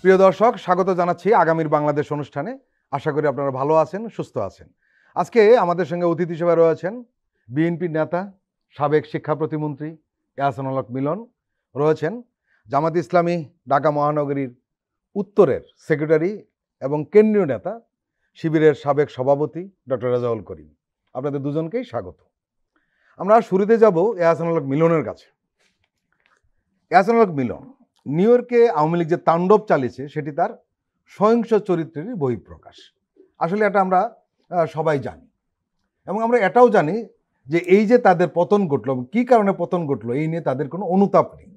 প্রিয় দর্শক, স্বাগত জানাচ্ছি আগামীর বাংলাদেশ অনুষ্ঠানে। আশা করি আপনারা ভালো আছেন, সুস্থ আছেন। আজকে আমাদের সঙ্গে অতিথি হিসেবে রয়েছেন বিএনপির নেতা, সাবেক শিক্ষা প্রতিমন্ত্রী এহসানুল হক মিলন, রয়েছেন জামাত ইসলামী ঢাকা মহানগরীর উত্তরের সেক্রেটারি এবং কেন্দ্রীয় নেতা, শিবিরের সাবেক সভাপতি ডক্টর রেজাউল করিম। আপনাদের দুজনকেই স্বাগত। আমরা শুরুতে যাব এহসানুল হক মিলনের কাছে। এহসানুল হক মিলন, নিউ ইয়র্কে আওয়ামী লীগ যে তাণ্ডব চালিয়েছে সেটি তার সহিংস চরিত্রেরই বহিঃপ্রকাশ। আসলে এটা আমরা সবাই জানি, এবং আমরা এটাও জানি যে এই যে তাদের পতন ঘটলো, কী কারণে পতন ঘটলো, এই নিয়ে তাদের কোনো অনুতাপ নেই।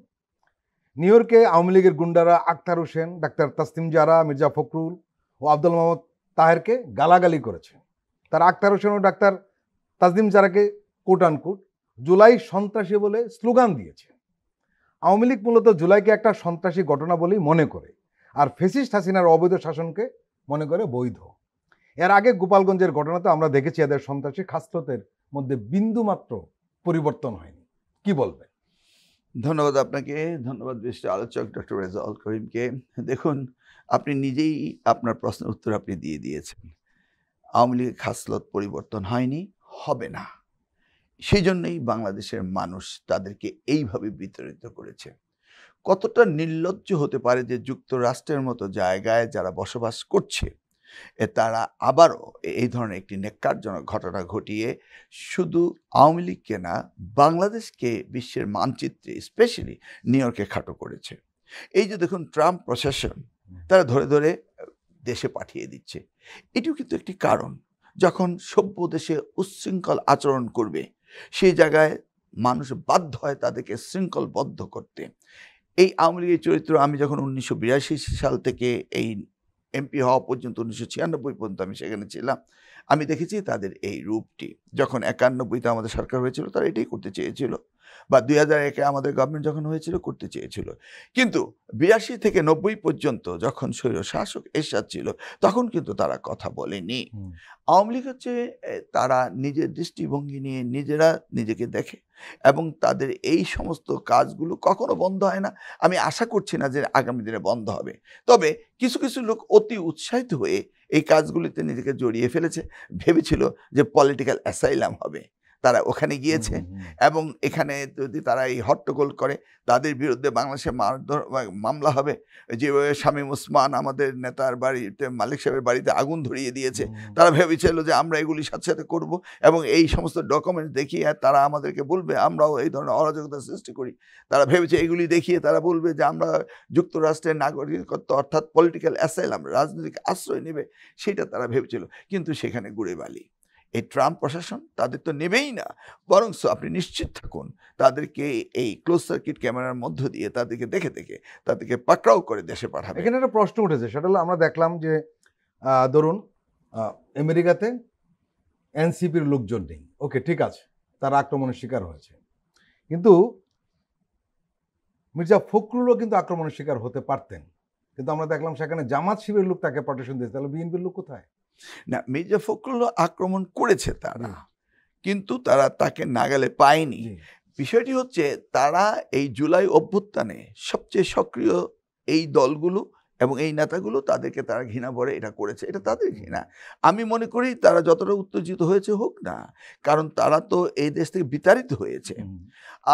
নিউ ইয়র্কে আওয়ামী লীগের গুন্ডারা আখতার হোসেন, ডাক্তার তাসনিম জারা, মির্জা ফখরুল ও আব্দুল মোহাম্মদ তাহেরকে গালাগালি করেছে। তারা আখতার হোসেন ও ডাক্তার তাসনিম জারাকে কোট আনকোট জুলাই সন্ত্রাসী বলে স্লোগান দিয়েছে। আওয়ামী লীগ মূলত জুলাইকে একটা সন্ত্রাসী ঘটনা বলেই মনে করে, আর ফ্যাসিস্ট হাসিনার অবৈধ শাসনকে মনে করে বৈধ। এর আগে গোপালগঞ্জের ঘটনাতে আমরা দেখেছি এদের সন্ত্রাসী খাসলতের মধ্যে বিন্দুমাত্র পরিবর্তন হয়নি। কি বলবেন? ধন্যবাদ আপনাকে, ধন্যবাদ বিশিষ্ট আলোচক ডক্টর রেজাউল করিমকে। দেখুন, আপনি নিজেই আপনার প্রশ্নের উত্তর আপনি দিয়ে দিয়েছেন। আওয়ামী লীগের খাসলত পরিবর্তন হয়নি, হবে না। সেই জন্যই বাংলাদেশের মানুষ তাদেরকে এইভাবে বিতাড়িত করেছে। কতটা নির্লজ্জ হতে পারে যে যুক্তরাষ্ট্রের মতো জায়গায় যারা বসবাস করছে তারা আবারও এই ধরনের একটি ন্যাক্কারজনক ঘটনা ঘটিয়ে শুধু আওয়ামী লীগকে না, বাংলাদেশকে বিশ্বের মানচিত্রে স্পেশালি নিউ ইয়র্কে খাটো করেছে। এই যে দেখুন, ট্রাম্প প্রশাসন তারা ধরে ধরে দেশে পাঠিয়ে দিচ্ছে। এটিও কিন্তু একটি কারণ। যখন সভ্য দেশে উচ্ছৃঙ্খল আচরণ করবে, সেই জায়গায় মানুষ বাধ্য হয় তাদেরকে শৃঙ্খলবদ্ধ করতে। এই আওয়ামী লীগের চরিত্র আমি যখন 1982 সাল থেকে এই এমপি হওয়া পর্যন্ত 1996 পর্যন্ত আমি সেখানে ছিলাম, আমি দেখেছি তাদের এই রূপটি। যখন 91-তে আমাদের সরকার হয়েছিল তারা এটাই করতে চেয়েছিল, বা 2001-এ আমাদের গভর্নমেন্ট যখন হয়েছিল করতে চেয়েছিল। কিন্তু 82 থেকে 90 পর্যন্ত যখন স্বৈর শাসক এরশাদ ছিল তখন কিন্তু তারা কথা বলেনি। আওয়ামী লীগ হচ্ছে তারা নিজের দৃষ্টিভঙ্গি নিয়ে নিজেরা নিজেকে দেখে, এবং তাদের এই সমস্ত কাজগুলো কখনো বন্ধ হয় না। আমি আশা করছি না যে আগামী দিনে বন্ধ হবে। তবে কিছু কিছু লোক অতি উৎসাহিত হয়ে এই কাজগুলিতে নিজেকে জড়িয়ে ফেলেছে, ভেবেছিল যে পলিটিক্যাল অ্যাসাইলাম হবে। তারা ওখানে গিয়েছে, এবং এখানে যদি তারা এই হট্টগোল করে তাদের বিরুদ্ধে বাংলাদেশে মামলা হবে। যেভাবে শামীম ওসমান আমাদের নেতার বাড়িতে, মালিক সাহেবের বাড়িতে আগুন ধরিয়ে দিয়েছে, তারা ভেবেছিল যে আমরা এগুলি সাথে সাথে করবো, এবং এই সমস্ত ডকুমেন্ট দেখিয়ে তারা আমাদেরকে বলবে আমরাও এই ধরনের অরাজকতা সৃষ্টি করি। তারা ভেবেছে এগুলি দেখিয়ে তারা বলবে যে আমরা যুক্তরাষ্ট্রের নাগরিকত্ব অর্থাৎ পলিটিক্যাল অ্যাসাইলাম, রাজনৈতিক আশ্রয় নেবে, সেটা তারা ভেবেছিল। কিন্তু সেখানে গুড়ে বালি। এই ট্রাম্প প্রশাসন তাদের তো নেবেই না, বরং আপনি নিশ্চিত থাকুন তাদেরকে এই ক্লোজ সার্কিট ক্যামেরার মধ্য দিয়ে তাদেরকে দেখে দেখে তাদেরকে পাকড়াও করে দেশে পাঠাবে। এখানে একটা প্রশ্ন উঠেছে, সেটা হলো আমরা দেখলাম যে ধরুন আমেরিকাতে এনসিপির লোকজন নেই, ওকে ঠিক আছে, তারা আক্রমণের শিকার হয়েছে, কিন্তু মির্জা ফখরুলও কিন্তু আক্রমণের শিকার হতে পারতেন, কিন্তু আমরা দেখলাম সেখানে জামাত শিবিরের লোক তাকে প্রটেকশন দিয়েছে। তাহলে বিএনপির লোক কোথায়? না, মির্জা ফখরুল আক্রমণ করেছে তারা, কিন্তু তারা তাকে নাগালে পায়নি। বিষয়টি হচ্ছে তারা এই জুলাই অভ্যুত্থানে সবচেয়ে সক্রিয় এই দলগুলো এবং এই নেতাগুলো, তাদেরকে তারা ঘৃণা ভরে এটা করেছে, এটা তাদের ঘৃণা। আমি মনে করি তারা যতটা উত্তেজিত হয়েছে হোক না, কারণ তারা তো এই দেশ থেকে বিতাড়িত হয়েছে।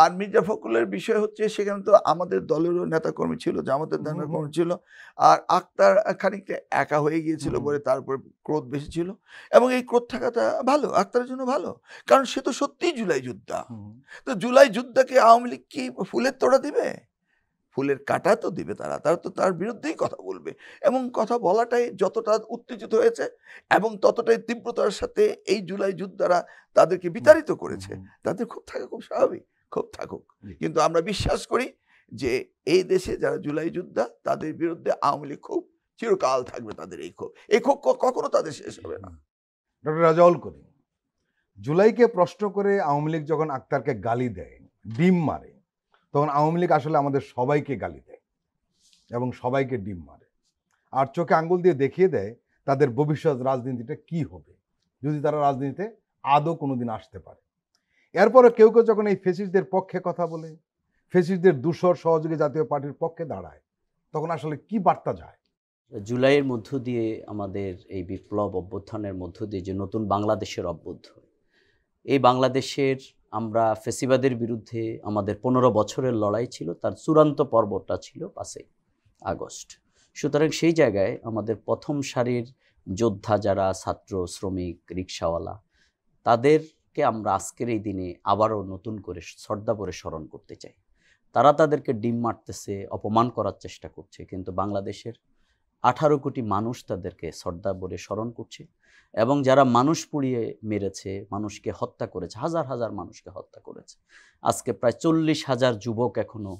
আর মির্জা ফখরুলের বিষয় হচ্ছে সেখানে তো আমাদের দলেরও নেতাকর্মী ছিল, জামাতের নেতাকর্মী ছিল, আর আক্তার খানিকটা একা হয়ে গিয়েছিল বলে তারপর ক্রোধ বেশি ছিল, এবং এই ক্রোধ থাকাটা ভালো, আক্তারের জন্য ভালো, কারণ সে তো সত্যিই জুলাই যোদ্ধা। তো জুলাই যোদ্ধাকে আওয়ামী লীগ কি ফুলের তোড়া দিবে? ফুলের কাটা তো দিবে। তারা তো তার বিরুদ্ধেই কথা বলবে, এবং কথা বলাটাই যতটা উত্তেজিত হয়েছে এবং ততটাই তীব্রতার সাথে এই জুলাই যোদ্ধারা তাদেরকে বিতাড়িত করেছে। তাদের খুব থাকা খুব স্বাভাবিক, খুব থাকুক। কিন্তু আমরা বিশ্বাস করি যে এই দেশে যারা জুলাই যোদ্ধা তাদের বিরুদ্ধে আওয়ামী লীগ খুব চিরকাল থাকবে। তাদের এই ক্ষোভ কখনো তাদের শেষ হবে না। ডক্টর রেজাউল করিম, জুলাইকে প্রশ্ন করে আওয়ামী লীগ যখন আক্তারকে গালি দেয়, ডিম মারে, তখন আওয়ামী লীগ আসলে আমাদের সবাইকে গালি দেয় এবং সবাইকে ডিম মারে, আর চোখে আঙ্গুল দিয়ে দেখিয়ে দেয় তাদের ভবিষ্যৎ রাজনীতিটা কি হবে যদি তারা রাজনীতিতে আদৌ কোনোদিন আসতে পারে। এরপরে কেউ কেউ যখন এই ফ্যাসিস্টদের পক্ষে কথা বলে, ফ্যাসিস্টদের দূষর সহযোগী জাতীয় পার্টির পক্ষে দাঁড়ায়, তখন আসলে কি বার্তা যায়? জুলাইয়ের মধ্য দিয়ে আমাদের এই বিপ্লব অভ্যুত্থানের মধ্য দিয়ে যে নতুন বাংলাদেশের অভ্যুদয়, এই বাংলাদেশের আমরা ফ্যাসিবাদের বিরুদ্ধে আমাদের 15 বছরের লড়াই ছিল, তার চূড়ান্ত পর্বটা ছিল 5ই আগস্ট। সুতরাং সেই জায়গায় আমাদের প্রথম সারির যোদ্ধা যারা ছাত্র, শ্রমিক, রিকশাওয়ালা, তাদেরকে আমরা আজকের এই দিনে আবারও নতুন করে শ্রদ্ধা করে স্মরণ করতে চাই। তারা তাদেরকে ডিম মারতেছে, অপমান করার চেষ্টা করছে, কিন্তু বাংলাদেশের 18 কোটি মানুষ তাদেরকে শ্রদ্ধা ভরে স্মরণ করছে। এবং যারা মানুষ পুড়িয়ে মেরেছে, মানুষকে হত্যা করেছে, হাজার হাজার মানুষকে হত্যা করেছে, আজকে প্রায় 40,000 যুবক এখনও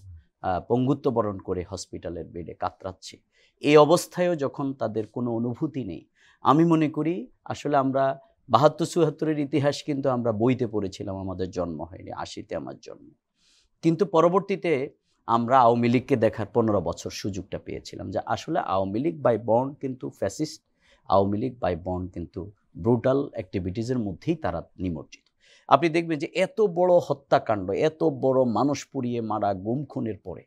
পঙ্গুত্ব বরণ করে হসপিটালের বেডে কাতরাচ্ছে। এই অবস্থায়ও যখন তাদের কোনো অনুভূতি নেই, আমি মনে করি আসলে আমরা 72-74-এর ইতিহাস কিন্তু আমরা বইতে পড়েছিলাম, আমাদের জন্ম হয়নি, 80-তে আমার জন্ম। কিন্তু পরবর্তীতে আমরা আওয়ামী লীগকে দেখার 15 বছর সুযোগটা পেয়েছিলাম, যে আসলে আওয়ামী লীগ বাই বর্ন কিন্তু fascist, Awami League by born কিন্তু ব্রুটাল অ্যাক্টিভিটিসের মধ্যেই তারা নিমজ্জিত। আপনি দেখবেন যে এত বড় হত্যাকাণ্ড, এত বড় মানুষ পুড়িয়ে মারা, গুম খুনের পরে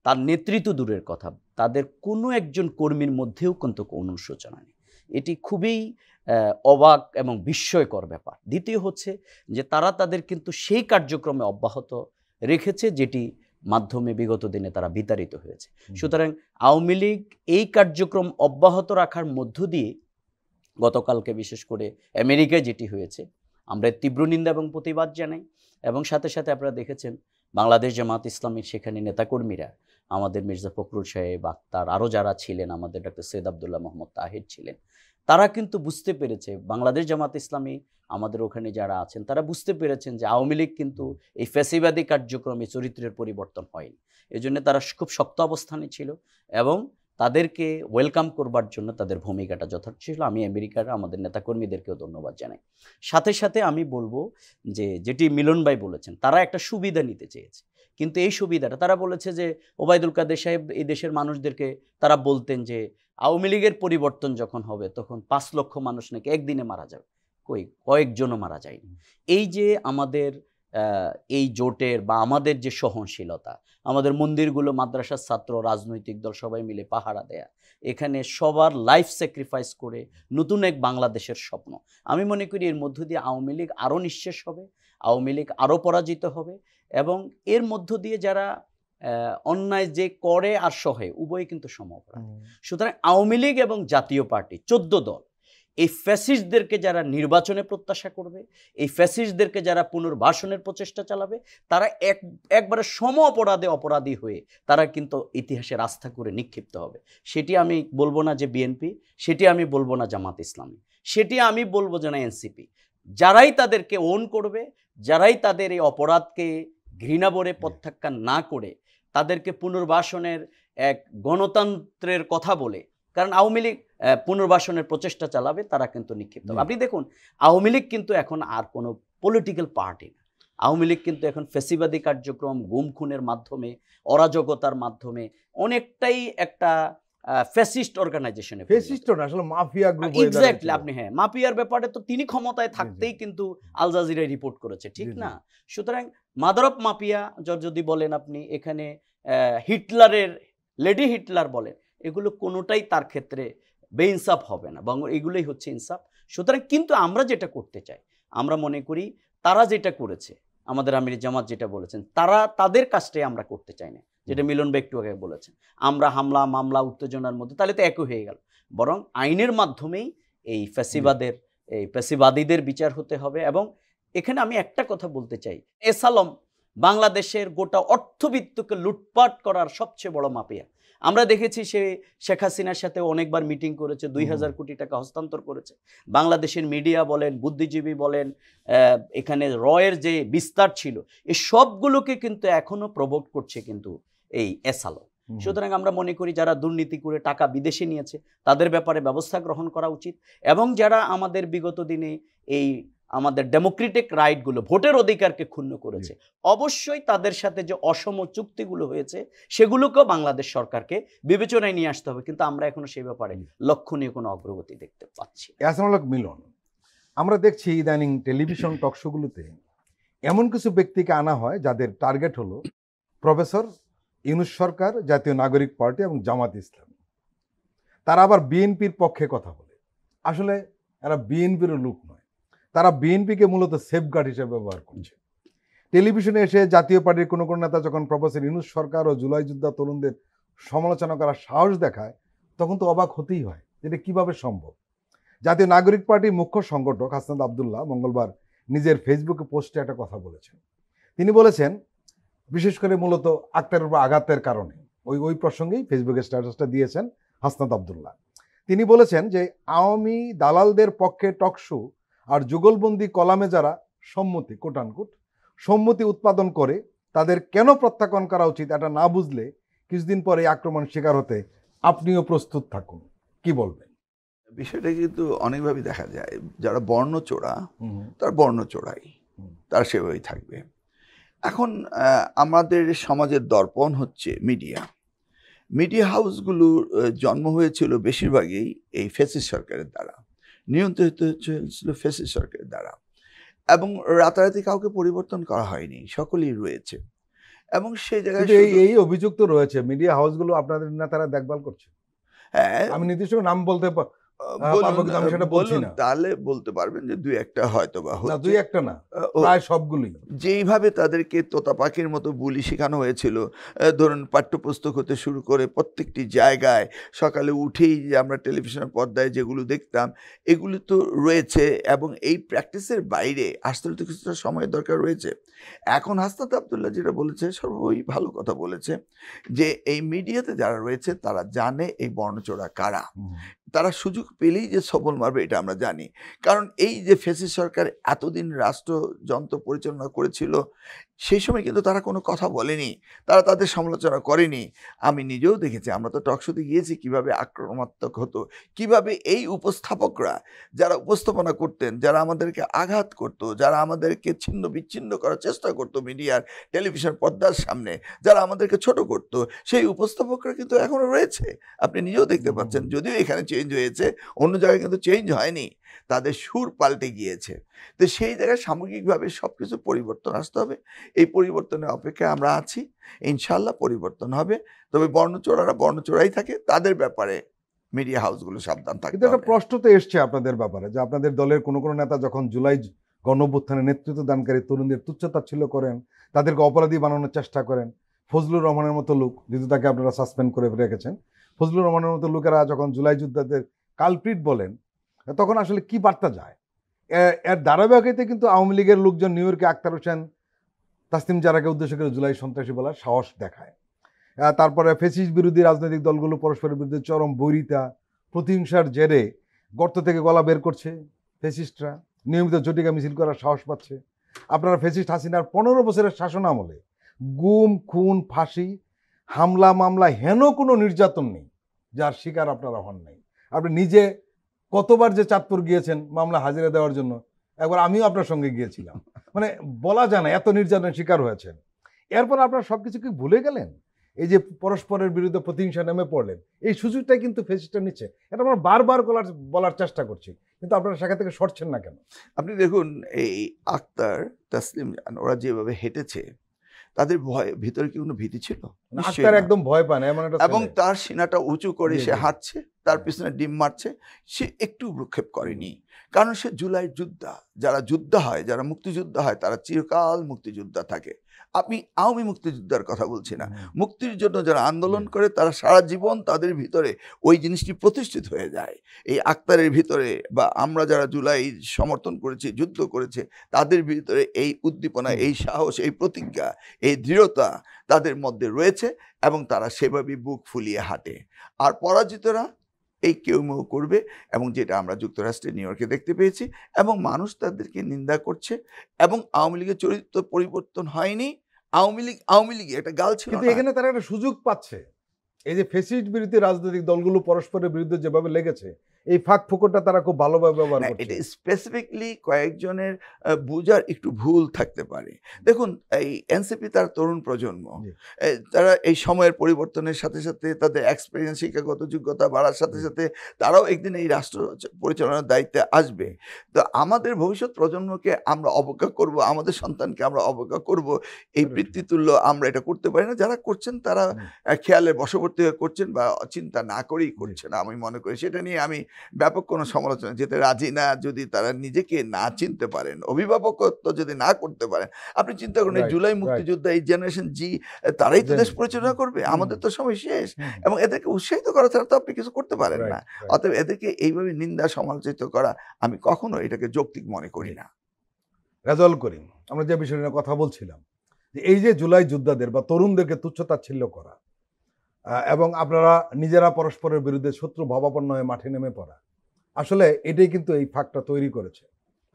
তার নেতৃত্ব দূরের কথা, তাদের কোনো একজন কর্মীর মধ্যেও কিন্তু কোনো অনুশোচনা নেই। এটি খুবই অবাক এবং বিস্ময়কর ব্যাপার। দ্বিতীয় হচ্ছে যে তারা তাদের কিন্তু সেই কার্যক্রমে অব্যাহত রেখেছে যেটি মাধ্যমে বিগত দিনে তারা বিতাড়িত হয়েছে। সুতরাং আওয়ামী লীগ এই কার্যক্রম অব্যাহত রাখার মধ্য দিয়ে গতকালকে বিশেষ করে আমেরিকায় যেটি হয়েছে, আমরা তীব্র নিন্দা এবং প্রতিবাদ জানাই। এবং সাথে সাথে আপনারা দেখেছেন বাংলাদেশ জামাত ইসলামীর সেখানে নেতাকর্মীরা, আমাদের মির্জা ফখরুল সাহেব, আক্তার, আরও যারা ছিলেন, আমাদের ডক্টর সৈয়দ আবদুল্লাহ মোহাম্মদ তাহির ছিলেন, তারা কিন্তু বুঝতে পেরেছে, বাংলাদেশ জামাত ইসলামী আমাদের ওখানে যারা আছেন তারা বুঝতে পেরেছেন যে আওয়ামী লীগ কিন্তু এই ফ্যাসিবাদী কার্যক্রমে চরিত্রের পরিবর্তন হয়নি। এজন্য তারা খুব শক্ত অবস্থানে ছিল এবং তাদেরকে ওয়েলকাম করবার জন্য তাদের ভূমিকাটা যথার্থ ছিল। আমি আমেরিকার আমাদের নেতাকর্মীদেরকেও ধন্যবাদ জানাই। সাথে সাথে আমি বলবো যে যেটি মিলন ভাই বলেছেন, তারা একটা সুবিধা নিতে চেয়েছে, কিন্তু এই সুবিধাটা তারা বলেছে যে ওবায়দুল কাদের সাহেব এই দেশের মানুষদেরকে তারা বলতেন যে আওয়ামী লীগের পরিবর্তন যখন হবে তখন 5 লক্ষ মানুষ নাকি একদিনে মারা যাবে। কয়েকজনও মারা যায়নি। এই যে আমাদের এই জোটের বা আমাদের যে সহনশীলতা, আমাদের মন্দিরগুলো, মাদ্রাসার ছাত্র, রাজনৈতিক দল সবাই মিলে পাহারা দেয়া, এখানে সবার লাইফ স্যাক্রিফাইস করে নতুন এক বাংলাদেশের স্বপ্ন, আমি মনে করি এর মধ্য দিয়ে আওয়ামী লীগ আরও নিঃশেষ হবে, আওয়ামী লীগ আরও পরাজিত হবে। এবং এর মধ্য দিয়ে যারা অন্যায় যে করে আর সহে উভয় কিন্তু সমঅপরাধী। সুতরাং আওয়ামী লীগ এবং জাতীয় পার্টি 14 দল এই ফ্যাসিস্টদেরকে যারা নির্বাচনে প্রত্যাশা করবে, এই ফ্যাসিস্টদেরকে যারা পুনর্বাসনের প্রচেষ্টা চালাবে, তারা একবারে অপরাধী হয়ে তারা কিন্তু ইতিহাসের আস্থা করে নিক্ষিপ্ত হবে। সেটি আমি বলবো না যে বিএনপি, সেটি আমি বলবো না জামাত ইসলামী, সেটি আমি বলবো যে না এনসিপি। যারাই তাদেরকে ওন করবে, যারাই তাদের এই অপরাধকে ঘৃণাভরে প্রত্যাখ্যান না করে তাদেরকে পুনর্বাসনের এক গণতন্ত্রের কথা বলে, কারণ আওয়ামী লীগ পুনর্বাসনের প্রচেষ্টা চালাবে, তারা কিন্তু নিক্ষিপ্ত হবে। আপনি দেখুন আওয়ামী লীগ কিন্তু এখন আর কোনো পলিটিক্যাল পার্টি না। আওয়ামী লীগ কিন্তু এখন ফ্যাসিবাদী কার্যক্রম, গুম খুনের মাধ্যমে, অরাজকতার মাধ্যমে অনেকটাই একটা ফ্যাসিস্ট অর্গানাইজেশনে, আসলে মাফিয়া গ্রুপ। এক্স্যাক্টলি। আপনি হ্যাঁ, মাফিয়ার ব্যাপারে তো তিনি ক্ষমতায় থাকতেই কিন্তু আল জাজিরায় রিপোর্ট করেছে, ঠিক না? সুতরাং মাদার অফ মাফিয়া যদি বলেন আপনি, এখানে হিটলারের লেডি হিটলার বলেন, এগুলো কোনোটাই তার ক্ষেত্রে বেইনসাফ হবে না, বরং এগুলোই হচ্ছে ইনসাফ। সুতরাং কিন্তু আমরা যেটা করতে চাই, আমরা মনে করি তারা যেটা করেছে, আমাদের আমির জামাত যেটা বলেছেন, তাদের কাজটাই আমরা করতে চাই না, যেটা মিলন ভাই একটু আগে বলেছেন। আমরা হামলা, মামলা, উত্তেজনার মধ্যে তাহলে তো একই হয়ে গেল। বরং আইনের মাধ্যমেই এই ফ্যাসিবাদীদের বিচার হতে হবে। এবং এখানে আমি একটা কথা বলতে চাই, এসালম বাংলাদেশের গোটা অর্থবিত্তকে লুটপাট করার সবচেয়ে বড় মাফিয়া। আমরা দেখেছি সে শেখ হাসিনার সাথে অনেকবার মিটিং করেছে, 2000 কোটি টাকা হস্তান্তর করেছে। বাংলাদেশের মিডিয়া বলেন, বুদ্ধিজীবী বলেন, এখানে রয়ের যে বিস্তার ছিল, এই সবগুলোকে কিন্তু এখনো প্রভোগ করছে কিন্তু এই এসালো। সুতরাং আমরা মনে করি যারা দুর্নীতি করে টাকা বিদেশে নিয়েছে তাদের ব্যাপারে ব্যবস্থা গ্রহণ করা উচিত। এবং যারা আমাদের বিগত দিনে এই আমাদের ডেমোক্রেটিক রাইটগুলো, ভোটের অধিকারকে ক্ষুণ্ণ করেছে, অবশ্যই তাদের সাথে যে অসম চুক্তিগুলো হয়েছে সেগুলোকেও বাংলাদেশ সরকারকে বিবেচনায় নিয়ে আসতে হবে। কিন্তু আমরা এখনো সেই ব্যাপারে লক্ষণীয় কোনো অগ্রগতি দেখতে পাচ্ছি। এহসানুল হক মিলন, আমরা দেখছি ইদানিং টেলিভিশন টকশোগুলোতে এমন কিছু ব্যক্তিকে আনা হয় যাদের টার্গেট হলো প্রফেসর ইউনূস সরকার, জাতীয় নাগরিক পার্টি এবং জামাত ইসলাম। তারা আবার বিএনপির পক্ষে কথা বলে। আসলে এরা বিএনপির লোক নয়, তারা বিএনপিকে মূলত সেফগার্ড হিসেবে ব্যবহার করছে। টেলিভিশনে এসে জাতীয় পার্টির কোনো কোনো নেতা যখন প্রফেসর ইউনূস সরকার ও জুলাই যোদ্ধা তরুণদের সমালোচনা করার সাহস দেখায়, তখন তো অবাক হতেই হয় যেটা কিভাবে সম্ভব। জাতীয় নাগরিক পার্টির মুখ্য সংগঠক হাসনাত আব্দুল্লাহ মঙ্গলবার নিজের ফেসবুকে পোস্টে একটা কথা বলেছেন। তিনি বলেছেন, বিশেষ করে মূলত আক্তারের উপর আঘাতের কারণে ওই প্রসঙ্গেই ফেসবুকে স্ট্যাটাসটা দিয়েছেন হাসনাত আব্দুল্লাহ। তিনি বলেছেন যে আওয়ামী দালালদের পক্ষে টকশো আর যুগলবন্দি কলামে যারা সম্মতি কোটানকুট সম্মতি উৎপাদন করে, তাদের কেন প্রত্যাখ্যান করা উচিত এটা না বুঝলে কিছুদিন পরে আক্রমণ শিকার হতে আপনিও প্রস্তুত থাকুন। কি বলবেন? বিষয়টা কিন্তু অনেকভাবে দেখা যায়। যারা বর্ণচোরা তার বর্ণচোরাই, তার সেভাবেই থাকবে। এখন আমাদের সমাজের দর্পণ হচ্ছে মিডিয়া। মিডিয়া হাউসগুলোর জন্ম হয়েছিল বেশিরভাগই এই ফ্যাসিস্ট সরকারের দ্বারা, নিয়ন্ত্রিত হচ্ছিল ফ্যাসিস্ট সরকারের দ্বারা, এবং রাতারাতি কাউকে পরিবর্তন করা হয়নি, সকলেই রয়েছে। এবং সেই জায়গায় এই অভিযোগ তো রয়েছে, মিডিয়া হাউসগুলো আপনাদের নেতারা দেখভাল করছে। হ্যাঁ, আমি নির্দিষ্ট নাম বলতে পারবো, কিন্তু আমি সেটা বলছি না। তাহলে বলতে পারবেন যে দুই একটা হয়তো বা না, দুই একটা না, প্রায় সবগুলোই। যেইভাবে তাদেরকে তোতা পাখির মতো বুলি শেখানো হয়েছিল, ধরুন পাঠ্যপুস্তক হতে শুরু করে প্রত্যেকটি জায়গায় সকালে উঠেই যে আমরা টেলিভিশনের পর্দায় যেগুলো দেখতাম, এগুলো তো রয়েছে। এবং এই প্র্যাকটিসের বাইরে আসতে তো কিছুটা সময়ের দরকার রয়েছে। এখন হাসনাত আব্দুল্লাহ যেটা বলেছে সর্বই ভালো কথা বলেছে, যে এই মিডিয়াতে যারা রয়েছে তারা জানে এই বর্ণচোরা কারা। তারা সুযোগ পেলেই যে সবল মারবে এটা আমরা জানি। কারণ এই যে ফ্যাসিস্ট সরকার এতদিন রাষ্ট্রযন্ত্র পরিচালনা করেছিল, সেই সময় কিন্তু তারা কোনো কথা বলেনি, তারা তাদের সমালোচনা করেনি। আমি নিজেও দেখেছি, আমরা তো টকশোতে গিয়েছি, কিভাবে আক্রমণাত্মক হতো, কিভাবে এই উপস্থাপকরা যারা উপস্থাপনা করতেন, যারা আমাদেরকে আঘাত করতো, যারা আমাদেরকে ছিন্ন বিচ্ছিন্ন করার চেষ্টা করতো মিডিয়ার টেলিভিশন পর্দার সামনে, যারা আমাদেরকে ছোট করতো, সেই উপস্থাপকরা কিন্তু এখনো রয়েছে। আপনি নিজেও দেখতে পাচ্ছেন, যদিও এখানে চেঞ্জ হয়েছে, অন্য জায়গায় কিন্তু চেঞ্জ হয়নি, তাদের সুর পাল্টে গিয়েছে। তো সেই জায়গায় সামগ্রিকভাবে সব কিছু পরিবর্তন আসতে হবে। এই পরিবর্তনের অপেক্ষায় আমরা আছি, ইনশাল্লাহ পরিবর্তন হবে। তবে বর্ণচোরারা বর্ণচোরাই থাকে, তাদের ব্যাপারে মিডিয়া হাউসগুলো সাবধান থাকতে কিন্তু একটা হবে। প্রশ্ন তো এসছে আপনাদের ব্যাপারে, যে আপনাদের দলের কোনো কোনো নেতা যখন জুলাই গণঅভ্যুত্থানে নেতৃত্ব দানকারী তরুণদের তুচ্ছতাচ্ছিল্য করেন, তাদেরকে অপরাধী বানানোর চেষ্টা করেন। ফজলুর রহমানের মতো লোক, যেহেতু তাকে আপনারা সাসপেন্ড করে রেখেছেন, ফজলুর রহমানের মতো লোকেরা যখন জুলাই যোদ্ধাদের কালপ্রিট বলেন, তখন আসলে কি বার্তা যায়? এর ধারাবাহিকতায় কিন্তু আওয়ামী লীগের লোকজন নিউ ইয়র্কে আক্তার হোসেন, তাসনিম জারাকে উদ্দেশ্য করে জুলাই সন্ত্রাসী বলার সাহস দেখায়। তারপরে ফ্যাসিস্ট বিরোধী রাজনৈতিক দলগুলো পরস্পরের বিরুদ্ধে চরম বৈরিতা, প্রতিহিংসার জেরে গর্ত থেকে গলা বের করছে ফ্যাসিস্টরা, নিয়মিত জটিকা মিছিল করার সাহস পাচ্ছে। আপনারা ফ্যাসিস্ট হাসিনার 15 বছরের শাসন আমলে গুম, খুন, ফাঁসি, হামলা, মামলা, হেন কোনো নির্যাতন নেই যার শিকার আপনারা হন নাই। আপনি নিজে কতবার যে চাঁদপুর গিয়েছেন মামলা হাজিরা দেওয়ার জন্য, একবার আমিও আপনার সঙ্গে গিয়েছিলাম। মানে বলা যায় না এত নির্যাতনের শিকার হয়েছেন। এরপর আপনারা সবকিছু কি ভুলে গেলেন? এই যে পরস্পরের বিরুদ্ধে প্রতিহিংসা নেমে পড়লেন, এই সুযোগটাই কিন্তু ফেসিস্টটা নিচ্ছে। এটা আমরা বারবার বলার চেষ্টা করছি, কিন্তু আপনারা সেখান থেকে সরছেন না কেন? আপনি দেখুন, এই আক্তার, তাসলিম জান, ওরা যেভাবে হেঁটেছে, তাদের ভিতরে কি কোনো ভীতি ছিল? নিশ্চয়ই আক্তার না। একদম ভয় পান এমন একটা এবং ছেলে। তার সিনাটা উঁচু করে জি, সে জি। হাঁটছে, তার পিছনে ডিম মারছে, সে একটু ভ্রুক্ষেপ করেনি। কারণ সে জুলাইয়ের যোদ্ধা। যারা যোদ্ধা হয়, যারা মুক্তিযোদ্ধা হয়, তারা চিরকাল মুক্তিযোদ্ধা থাকে। আমি আওয়ামী মুক্তিযোদ্ধার কথা বলছি না, মুক্তির জন্য যারা আন্দোলন করে তারা সারা জীবন তাদের ভিতরে ওই জিনিসটি প্রতিষ্ঠিত হয়ে যায়। এই আক্তারের ভিতরে বা আমরা যারা জুলাই সমর্থন করেছি, যুদ্ধ করেছে, তাদের ভিতরে এই উদ্দীপনা, এই সাহস, এই প্রতিজ্ঞা, এই দৃঢ়তা তাদের মধ্যে রয়েছে, এবং তারা সেভাবেই বুক ফুলিয়ে হাঁটে। আর পরাজিতরা এই কেউমেউ করবে, এবং যেটা আমরা যুক্তরাষ্ট্রে নিউ ইয়র্কে দেখতে পেয়েছি, এবং মানুষ তাদেরকে নিন্দা করছে। এবং আওয়ামী লীগের চরিত্র পরিবর্তন হয়নি। আওয়ামী লীগ একটা গাল ছিল কিন্তু না। এখানে তারা একটা সুযোগ পাচ্ছে। এই যে ফ্যাসিস্ট বিরোধী রাজনৈতিক দলগুলো পরস্পরের বিরুদ্ধে যেভাবে লেগেছে, এই ফাঁক ফোকরটা তারা খুব ভালোভাবে ব্যবহার না, করছে। এটা স্পেসিফিকলি কয়েকজনের বুঝার একটু ভুল থাকতে পারে। দেখুন, এই এনসিপি তার তরুণ প্রজন্ম, জি। তারা এই সময়ের পরিবর্তনের সাথে সাথে তাদের এক্সপিরিয়েন্স, শিক্ষাগত যোগ্যতা বাড়ার সাথে জি। সাথে তারাও একদিন এই রাষ্ট্র পরিচালনার দায়িত্বে আসবে। তো আমাদের ভবিষ্যৎ প্রজন্মকে আমরা অবজ্ঞা করব, আমাদের সন্তানকে আমরা অবজ্ঞা করব, এই সেটা ঠিক। পিতৃতুল্য আমরা এটা করতে পারি না। যারা করছেন তারা খেয়ালের বশবর্তী হয়ে করছেন বা চিন্তা না করেই করছেন, আমি মনে করি। সেটা নিয়ে আমি ব্যাপক কোনো সমালোচনা যেতে রাজি না। যদি তারা নিজেকে না চিনতে পারেন, অভিভাবকত্ব যদি না করতে পারেন, আপনি চিন্তা করুন এই Right, জুলাই right. মুক্তিযোদ্ধা, এই জেনারেশন জি, তারাই তো Gen দেশ Z, পরিচালনা করবে। হুম, আমাদের তো সময় শেষ, হুম, এবং এদেরকে উৎসাহিত করা ছাড়া তো আপনি কিছু করতে পারেন right, না। right. অতএব এদেরকে এইভাবে নিন্দা সমালোচিত করা আমি কখনো এটাকে যৌক্তিক মনে করি না। রেজাউল করিম, আমরা যে বিষয় নিয়ে কথা বলছিলাম, যে এই যে জুলাই যোদ্ধাদের বা তরুণদেরকে তুচ্ছতাচ্ছিল্য করা এবং আপনারা নিজেরা পরস্পরের বিরুদ্ধে শত্রু ভাবাপন্ন হয়ে মাঠে নেমে পড়া, আসলে এটাই কিন্তু এই ফাঁকটা তৈরি করেছে,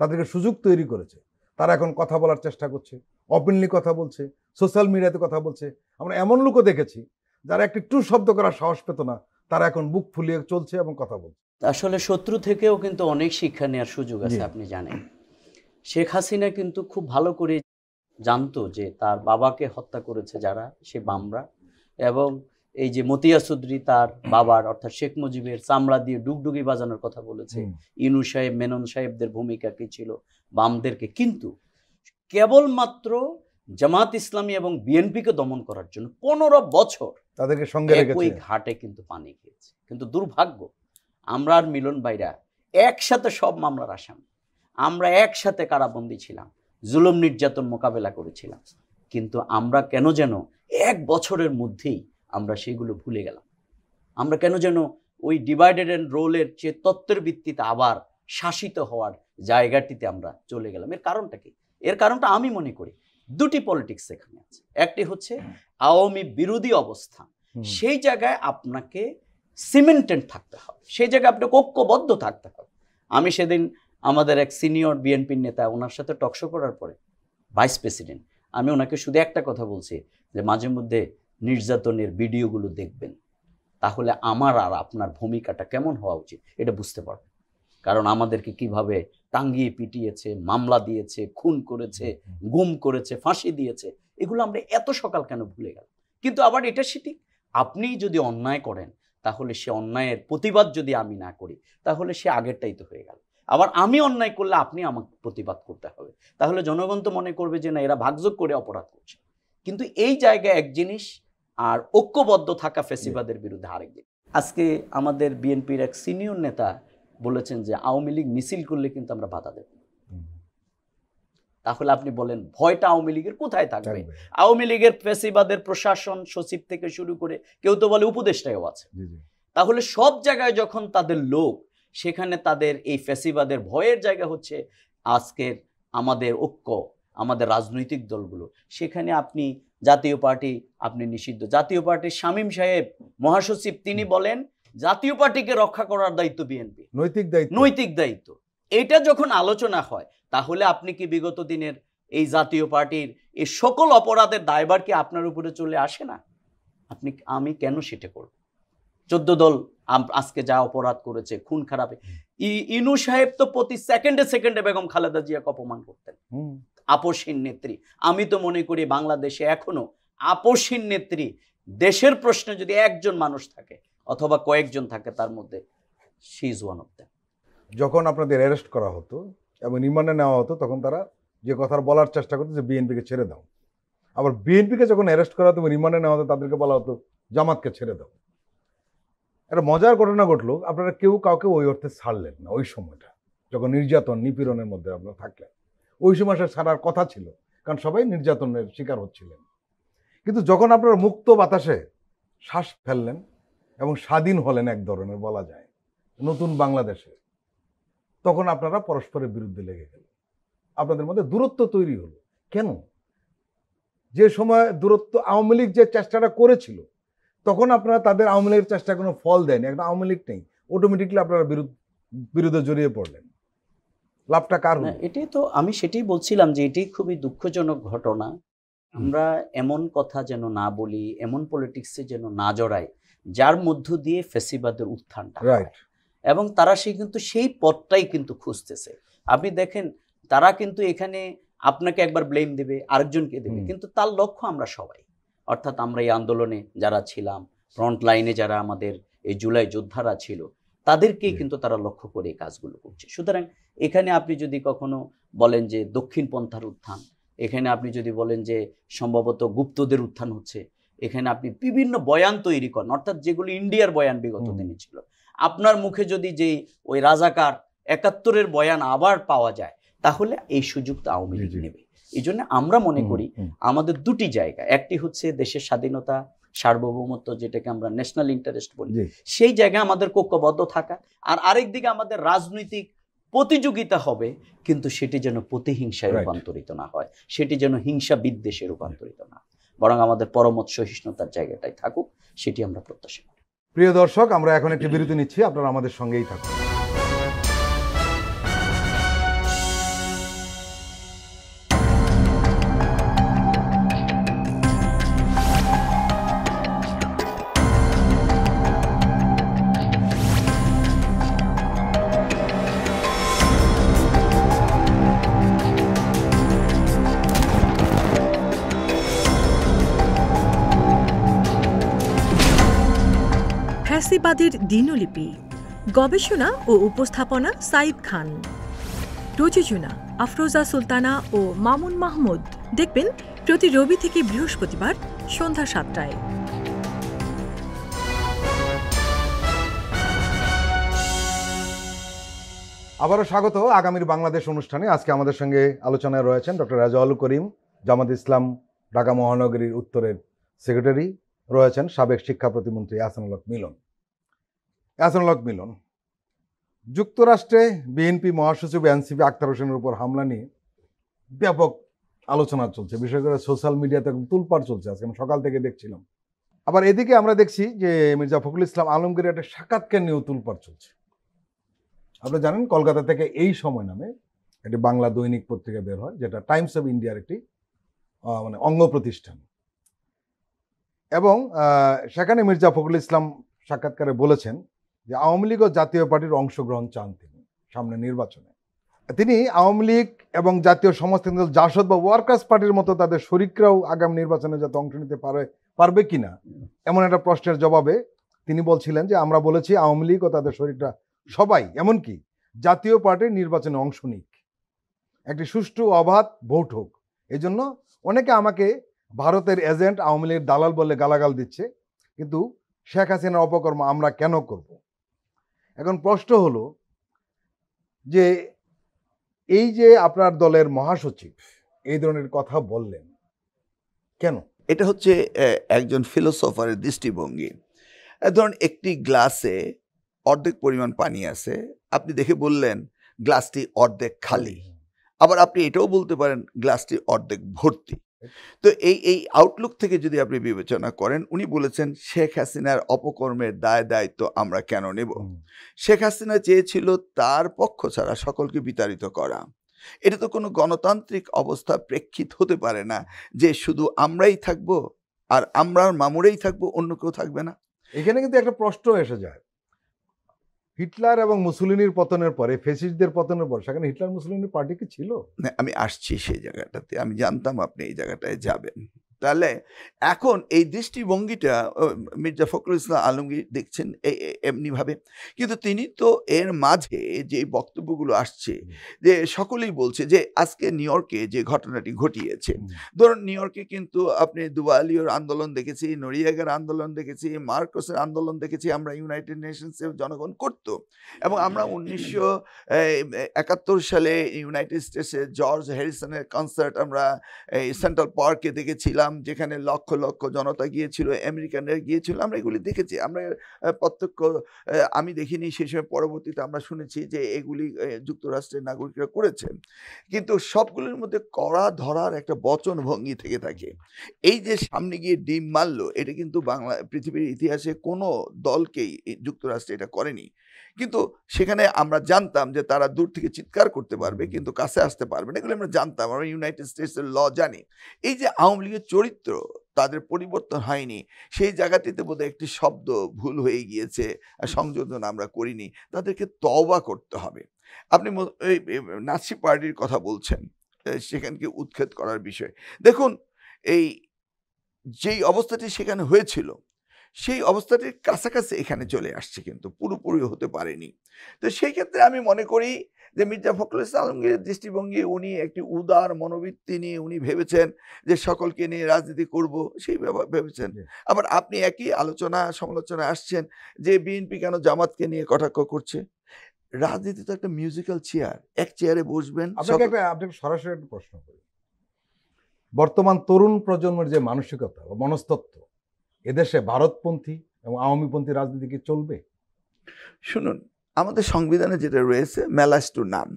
তাদেরকে সুযোগ তৈরি করেছে। তারা এখন কথা বলার চেষ্টা করছে, ওপেনলি কথা বলছে, সোশ্যাল মিডিয়াতে কথা বলছে। আমরা এমন লোকও দেখেছি যারা একটি টু শব্দ করার সাহস পেত না, তারা এখন বুক ফুলিয়ে চলছে এবং কথা বলছে। আসলে শত্রু থেকেও কিন্তু অনেক শিক্ষা নেওয়ার সুযোগ আছে, জি। আপনি জানেন। শেখ হাসিনা কিন্তু খুব ভালো করে জানতো যে তার বাবাকে হত্যা করেছে যারা, সে বামরা, এবং এই যে মতিয়া চৌধুরী তার বাবার অর্থাৎ শেখ মুজিবের চামড়া দিয়ে ডুগডুগি বাজানোর কথা বলেছে। ইনু সাহেব, মেনন সাহেবদের ভূমিকা কি ছিল, বামদেরকে। কিন্তু কেবলমাত্র জামাত ইসলামী এবং বিএনপিকে দমন করার জন্য 15 বছর তাদেরকে সঙ্গে একই রেখেছে। ঘাটে কিন্তু পানি খেয়েছে। কিন্তু দুর্ভাগ্য, আমরা আর মিলন ভাইরা একসাথে সব মামলার আসামি, আমরা একসাথে কারাবন্দী ছিলাম, জুলুম নির্যাতন মোকাবেলা করেছিলাম। কিন্তু আমরা কেন যেন 1 বছরের মধ্যেই আমরা সেগুলো ভুলে গেলাম। আমরা কেন যেন ওই ডিভাইডেড অ্যান্ড রোলের যে তত্ত্বের ভিত্তিতে আবার শাসিত হওয়ার জায়গাটিতে আমরা চলে গেলাম। এর কারণটা কি? এর কারণটা আমি মনে করি দুটি পলিটিক্স এখানে আছে। একটি হচ্ছে আওয়ামী বিরোধী অবস্থান, সেই জায়গায় আপনাকে সিমেন্টেড থাকতে হবে, সেই জায়গায় আপনাকে ঐক্যবদ্ধ থাকতে হবে। আমি সেদিন আমাদের এক সিনিয়র বিএনপির নেতা, ওনার সাথে টকশো করার পরে, ভাইস প্রেসিডেন্ট, আমি ওনাকে শুধু একটা কথা বলছি যে মাঝে মধ্যে নির্যাতনের ভিডিওগুলো দেখবেন, তাহলে আমার আর আপনার ভূমিকাটা কেমন হওয়া উচিত এটা বুঝতে পারবেন। কারণ আমাদেরকে কিভাবে টাঙ্গিয়ে পিটিয়েছে, মামলা দিয়েছে, খুন করেছে, গুম করেছে, ফাঁসি দিয়েছে, এগুলো আমরা এত সকাল কেন ভুলে গেল? কিন্তু আবার এটা সেটি, আপনি যদি অন্যায় করেন তাহলে সে অন্যায়ের প্রতিবাদ যদি আমি না করি তাহলে সে আগেরটাই তো হয়ে গেল। আবার আমি অন্যায় করলে আপনি আমাকে প্রতিবাদ করতে হবে, তাহলে জনগণ তো মনে করবে যে না, এরা ভাগযোগ করে অপরাধ করছে। কিন্তু এই জায়গায় এক জিনিস, আর ঐক্যবদ্ধ থাকা ফেসিবাদের বিরুদ্ধে আরেক জিনিস। আজকে আমাদের বিএনপির এক সিনিয়র নেতা বলেছেন যে আওয়ামী লীগ মিছিল করলে কিন্তু আমরা বাধা দেব। তাহলে আপনি বলেন ভয়টা আওয়ামী লীগের কোথায় থাকবে? আওয়ামী লীগের ফেসিবাদের প্রশাসন সচিব থেকে শুরু করে কেউ তো বলে উপদেষ্টাও আছে। তাহলে সব জায়গায় যখন তাদের লোক, সেখানে তাদের এই ফেসিবাদের ভয়ের জায়গা হচ্ছে আজকের আমাদের ঐক্য, আমাদের রাজনৈতিক দলগুলো। সেখানে আপনি জাতীয় পার্টি আপনি নিষিদ্ধ। জাতীয় পার্টির শামীম সাহেব মহাসচিব, তিনি বলেন জাতীয় পার্টিকে রক্ষা করার দায়িত্ব বিএনপি, নৈতিক দায়িত্ব। এটা যখন আলোচনা হয় তাহলে আপনি কি বিগত দিনের এই জাতীয় পার্টির এই সকল অপরাধের দায়ভার কি আপনার উপরে চলে আসে না? আমি কেন সেটা করব? 14 দল আজকে যা অপরাধ করেছে, খুন খারাপে, ইনু সাহেব তো প্রতি সেকেন্ডে সেকেন্ডে বেগম খালেদা জিয়াকে অপমান করতেন, আপসহীন নেত্রী। আমি তো মনে করি বাংলাদেশে এখনো আপসহীন নেত্রী, দেশের প্রশ্নে যদি একজন মানুষ থাকে অথবা কয়েকজন থাকে, তার মধ্যে she is one of them. যখন আপনাদের অ্যারেস্ট করা হতো এবং রিমান্ডে নেওয়া হতো, তখন তারা যে কথা বলার চেষ্টা করতো যে বিএনপিকে ছেড়ে দাও। আবার বিএনপিকে যখন অ্যারেস্ট করা হতো এবং রিমান্ডে নেওয়া হতো, তাদেরকে বলা হতো জামাতকে ছেড়ে দাও। একটা মজার ঘটনা ঘটলো, আপনারা কেউ কাউকে ওই অর্থে ছাড়লেন না। ওই সময়টা যখন নির্যাতন নিপীড়নের মধ্যে আপনারা থাকলেন, ওই সময় সে ছাড়ার কথা ছিল, কারণ সবাই নির্যাতনের শিকার হচ্ছিলেন। কিন্তু যখন আপনারা মুক্ত বাতাসে শ্বাস ফেললেন এবং স্বাধীন হলেন এক ধরনের, বলা যায় নতুন বাংলাদেশে, তখন আপনারা পরস্পরের বিরুদ্ধে লেগে গেলেন, আপনাদের মধ্যে দূরত্ব তৈরি হলো। কেন? যে সময় দূরত্ব আওয়ামী লীগ যে চেষ্টাটা করেছিল, তখন আপনারা তাদের আওয়ামী লীগের চেষ্টা কোনো ফল দেয়নি। একটা আওয়ামী লীগ নেই, অটোমেটিকলি আপনারা বিরুদ্ধে জড়িয়ে পড়লেন। লাভটা কার হলো? এটাই তো আমি সেটাই বলছিলাম যে এটি খুবই দুঃখজনক ঘটনা। আমরা এমন কথা যেন না বলি, এমন পলিটিক্সে যেন না জড়াই যার মধ্য দিয়ে ফেসিবাদের উত্থানটা হয়। রাইট। এবং তারা কিন্তু সেই পথটাই কিন্তু খুঁজতেছে। আপনি দেখেন তারা কিন্তু এখানে আপনাকে একবার ব্লেম দেবে, আরেকজনকে দেবে, কিন্তু তার লক্ষ্য আমরা সবাই, অর্থাৎ আমরা এই আন্দোলনে যারা ছিলাম, ফ্রন্ট লাইনে যারা আমাদের এই জুলাই যোদ্ধারা ছিল, তাদেরকেই কিন্তু তারা লক্ষ্য করে এই কাজগুলো করছে। সুতরাং এখানে আপনি যদি কখনো বলেন যে দক্ষিণ পন্থার উত্থান, এখানে আপনি যদি বলেন যে সম্ভবত গুপ্তদের উত্থান হচ্ছে, এখানে আপনি বিভিন্ন বয়ান তৈরি করেন, অর্থাৎ যেগুলো ইন্ডিয়ার বয়ান বিগত দিনে ছিল, আপনার মুখে যদি যে ওই রাজাকার ৭১-এর বয়ান আবার পাওয়া যায়, তাহলে এই সুযোগটা আওয়ামী লীগ নেবে। এই জন্য আমরা মনে করি আমাদের দুটি জায়গা, একটি হচ্ছে দেশের স্বাধীনতা, সার্বভৌমত্ব, যেটাকে আমরা ন্যাশনাল ইন্টারেস্ট বলি, সেই জায়গায় আমাদের ঐক্যবদ্ধ থাকা, আর আরেক দিকে আমাদের রাজনৈতিক প্রতিযোগিতা হবে, কিন্তু সেটি যেন প্রতিহিংসায় রূপান্তরিত না হয়, সেটি যেন হিংসা বিদ্বেষে রূপান্তরিত না, বরং আমাদের পরমত সহিষ্ণুতার জায়গাটাই থাকুক, সেটি আমরা প্রত্যাশা করি। প্রিয় দর্শক, আমরা এখন একটি বিরতি নিচ্ছি, আপনারা আমাদের সঙ্গেই থাকুন। ফ্যাসিবাদের দিনলিপি, গবেষণা ও উপস্থাপনা সাইদ খান, প্রযোজনা আফরোজা সুলতানা ও মামুন মাহমুদ। দেখবেন প্রতি রবি থেকে বৃহস্পতিবার সন্ধ্যা ৭টায়। আবারও স্বাগত আগামীর বাংলাদেশ অনুষ্ঠানে। আজকে আমাদের সঙ্গে আলোচনায় রয়েছেন ডক্টর রেজাউল করিম, জামাত ইসলাম ঢাকা মহানগরীর উত্তরের সেক্রেটারি, রয়েছেন সাবেক শিক্ষা প্রতিমন্ত্রী এহসানুল হক মিলন। এহসানুল হক মিলন, যুক্তরাষ্ট্রে বিএনপি মহাসচিব এনসিপি আক্তার হোসেনের উপর হামলা নিয়ে ব্যাপক আলোচনা চলছে, বিশেষ করে সোশ্যাল মিডিয়াতে তুলপাড় চলছে, আজকে আমি সকাল থেকে দেখছিলাম। আবার এদিকে আমরা দেখছি যে মির্জা ফখরুল ইসলাম আলমগীরের একটা সাক্ষাৎকার নিয়েও তুলপাড় চলছে। আপনি জানেন কলকাতা থেকে এই সময় নামে একটি বাংলা দৈনিক পত্রিকা বের হয়, যেটা টাইমস অফ ইন্ডিয়ার একটি মানে অঙ্গ প্রতিষ্ঠান, এবং সেখানে মির্জা ফখরুল ইসলাম সাক্ষাৎকারে বলেছেন যে আওয়ামী লীগ ও জাতীয় পার্টির অংশগ্রহণ চান তিনি সামনে নির্বাচনে। তিনি আওয়ামী লীগ এবং জাতীয় সমাজতান্ত্রিক দল জাসদ বা ওয়ার্কার্স পার্টির মতো তাদের শরিকরাও আগামী নির্বাচনে যাতে অংশ নিতে পারবে কিনা এমন একটা প্রশ্নের জবাবে তিনি বলছিলেন যে আমরা বলেছি আওয়ামী লীগ ও তাদের শরিকরা সবাই, এমনকি জাতীয় পার্টির নির্বাচনে অংশ নিক, একটি সুষ্ঠু অবাধ ভোট হোক। এই জন্য অনেকে আমাকে ভারতের এজেন্ট, আওয়ামী লীগের দালাল বলে গালাগাল দিচ্ছে, কিন্তু শেখ হাসিনার অপকর্ম আমরা কেন করব? এখন প্রশ্ন হলো যে এই যে আপনার দলের মহাসচিব এই ধরনের কথা বললেন কেন? এটা হচ্ছে একজন ফিলোসফারের দৃষ্টিভঙ্গি। ধরুন একটি গ্লাসে অর্ধেক পরিমাণ পানি আছে, আপনি দেখে বললেন গ্লাসটি অর্ধেক খালি, আবার আপনি এটাও বলতে পারেন গ্লাসটি অর্ধেক ভর্তি। তো এই আউটলুক থেকে যদি আপনি বিবেচনা করেন, উনি বলেছেন শেখ হাসিনার অপকর্মের দায়িত্ব আমরা কেন নেব? শেখ হাসিনা চেয়েছিল তার পক্ষ ছাড়া সকলকে বিতাড়িত করা। এটা তো কোনো গণতান্ত্রিক অবস্থা প্রেক্ষিত হতে পারে না যে শুধু আমরাই থাকবো আর আমরার মামুরেই থাকবো, অন্য কেউ থাকবে না। এখানে কিন্তু একটা প্রশ্ন এসে যায়, হিটলার এবং মুসলিনির পতনের পরে, ফেসিস্টদের পতনের পর সেখানে হিটলার মুসলিনি পার্টি কি ছিল? আমি আসছি সেই জায়গাটাতে, আমি জানতাম আপনি এই জায়গাটায় যাবেন। তাহলে এখন এই দৃষ্টিভঙ্গিটা মির্জা ফখরুল ইসলাম আলমগীর দেখছেন এমনিভাবে, কিন্তু তিনি তো এর মাঝে যে বক্তব্যগুলো আসছে যে সকলেই বলছে যে আজকে নিউ ইয়র্কে যে ঘটনাটি ঘটিয়েছে, ধরুন নিউ ইয়র্কে কিন্তু আপনি দুবালিওর আন্দোলন দেখেছি, নরিয়াগার আন্দোলন দেখেছি, মার্কোসের আন্দোলন দেখেছি, আমরা ইউনাইটেড নেশনসের জনগণ করত, এবং আমরা 1971 সালে ইউনাইটেড স্টেটসে জর্জ হ্যারিসনের কনসার্ট আমরা এই সেন্ট্রাল পার্কে দেখেছিলাম, যেখানে লক্ষ লক্ষ জনতা গিয়েছিল, আমেরিকানরা গিয়েছিল, আমরা এগুলি দেখেছি। আমরা প্রত্যক্ষ আমি দেখিনি সেই সময়, পরবর্তীতে আমরা শুনেছি যে এগুলি যুক্তরাষ্ট্রের নাগরিকরা করেছে, কিন্তু সবগুলোর মধ্যে কড়া ধরার একটা বচন ভঙ্গি থেকে থাকে। এই যে সামনে গিয়ে ডিম মারলো, এটা কিন্তু পৃথিবীর ইতিহাসে কোনো দলকেই যুক্তরাষ্ট্রে এটা করেনি, কিন্তু সেখানে আমরা জানতাম যে তারা দূর থেকে চিৎকার করতে পারবে কিন্তু কাছে আসতে পারবে না, এগুলো আমরা জানতাম, আমরা ইউনাইটেড স্টেটসের ল জানি। এই যে আওয়ামী লীগের চরিত্র, তাদের পরিবর্তন হয়নি, সেই জায়গাটিতে বোধহয় একটি শব্দ ভুল হয়ে গিয়েছে, সংযোজন আমরা করিনি, তাদেরকে তওবা করতে হবে। আপনি এই নাৎসি পার্টির কথা বলছেন, সেখানকে উৎখাত করার বিষয়। দেখুন, এই যেই অবস্থাটি সেখানে হয়েছিল সেই অবস্থাটির কাছাকাছি এখানে চলে আসছে, কিন্তু পুরোপুরি হতে পারেনি। তো সেই ক্ষেত্রে আমি মনে করি যে মির্জা ফখরুল ইসলাম আলমগীরের দৃষ্টিভঙ্গি, উনি একটি উদার মনোবৃত্তি নিয়ে উনি ভেবেছেন যে সকলকে নিয়ে রাজনীতি করব, সেই ভেবেছেন। আবার আপনি একই আলোচনা সমালোচনা আসছেন যে বিএনপি কেন জামাতকে নিয়ে কটাক্ষ করছে। রাজনীতি তো একটা মিউজিক্যাল চেয়ার, এক চেয়ারে বসবেন। আপনাকে সরাসরি একটা প্রশ্ন করি, বর্তমান তরুণ প্রজন্মের যে মানসিকতা বা মনস্তত্ত্ব, এদেশে ভারতপন্থী এবং আওয়ামীপন্থী রাজনীতি কি চলবে? শুনুন, আমাদের সংবিধানে যেটা রয়েছে ম্যালাইজ টু নান,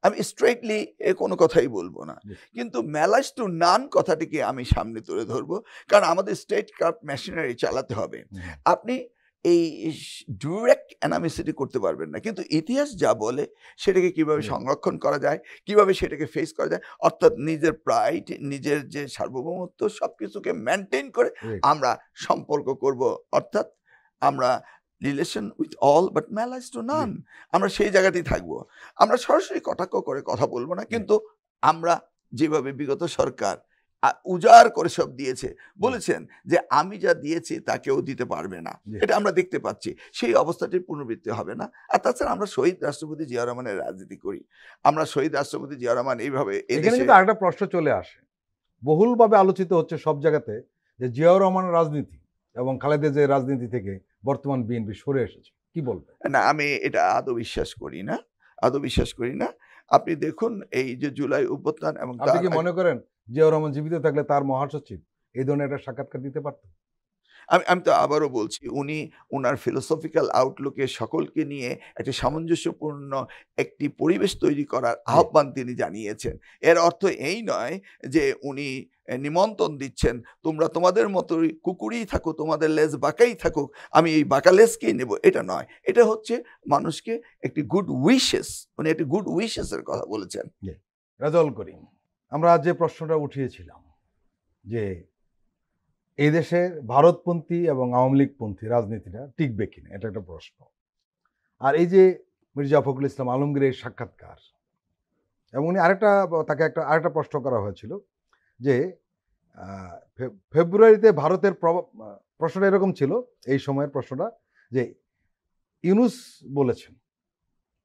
আমি স্ট্রেটলি কোনো কথাই বলবো না, কিন্তু ম্যালাইজ টু নান কথাটিকে আমি সামনে তুলে ধরবো, কারণ আমাদের স্টেট ক্রাফট মেশিনারি চালাতে হবে। আপনি এই ডিরেক্ট অ্যানামিসিটি করতে পারবেন না, কিন্তু ইতিহাস যা বলে সেটাকে কিভাবে সংরক্ষণ করা যায়, কিভাবে সেটাকে ফেস করা যায়, অর্থাৎ নিজের প্রাইড, নিজের যে সার্বভৌমত্ব, সব কিছুকে মেনটেন করে আমরা সম্পর্ক করব, অর্থাৎ আমরা relation with all but malice to none, আমরা সেই জায়গাতেই থাকবো। আমরা সরাসরি কটাক্ষ করে কথা বলবো না, কিন্তু আমরা যেভাবে বিগত সরকার উজাড় করে সব দিয়েছে, বলেছেন যে আমি যা দিয়েছি তা কেউ দিতে পারবে না, এটা আমরা দেখতে পাচ্ছি, সেই অবস্থাটির পুনরাবৃত্তি হবে না। আর তাছাড়া আমরা শহীদ রাষ্ট্রপতি জিয়া রহমানের রাজনীতি করি, আমরা শহীদ রাষ্ট্রপতি জিয়া রহমান এইভাবে। এখানে কিন্তু আরেকটা প্রশ্ন চলে আসে, বহুলভাবে আলোচিত হচ্ছে সব জায়গাতে, যে জিয়াউর রহমানের রাজনীতি এবং খালেদা জিয়ার রাজনীতি থেকে বর্তমান বিএনপি সরে এসেছে, কি বলবেন? না, আমি এটা আদৌ বিশ্বাস করি না, আদৌ বিশ্বাস করি না। আপনি দেখুন, এই যে জুলাই অভ্যুত্থান এবং আপনি কি মনে করেন জিয়াউর রহমান জীবিত থাকলে তার মহাসচিব এই ধরনের একটা সাক্ষাৎকার দিতে পারতেন? আমি তো আবারও বলছি, উনি ওনার ফিলোসফিক্যাল আউটলুকে সকলকে নিয়ে একটি সামঞ্জস্যপূর্ণ একটি পরিবেশ তৈরি করার আহ্বান তিনি জানিয়েছেন। এর অর্থ এই নয় যে উনি নিমন্ত্রণ দিচ্ছেন তোমরা তোমাদের মতোই কুকুরই থাকো, তোমাদের লেজ বাঁকাই থাকুক, আমি এই বাঁকা লেজকেই নেব, এটা নয়। এটা হচ্ছে মানুষকে একটি গুড উইশেস, উনি একটি গুড উইশেসের কথা বলেছেন। রেজাউল করিম, আমরা যে প্রশ্নটা উঠিয়েছিলাম যে এই দেশে ভারতপন্থী এবং আওয়ামী লীগপন্থী রাজনীতিটা টিকবে কিনা, এটা একটা প্রশ্ন। আর এই যে মির্জা ফখরুল ইসলাম আলমগীরের সাক্ষাৎকার, এবং উনি তাকে আরেকটা প্রশ্ন করা হয়েছিল যে ফেব্রুয়ারিতে ভারতের প্রভাব, প্রশ্নটা এরকম ছিল এই সময়ের প্রশ্নটা, যে ইউনুস বলেছেন,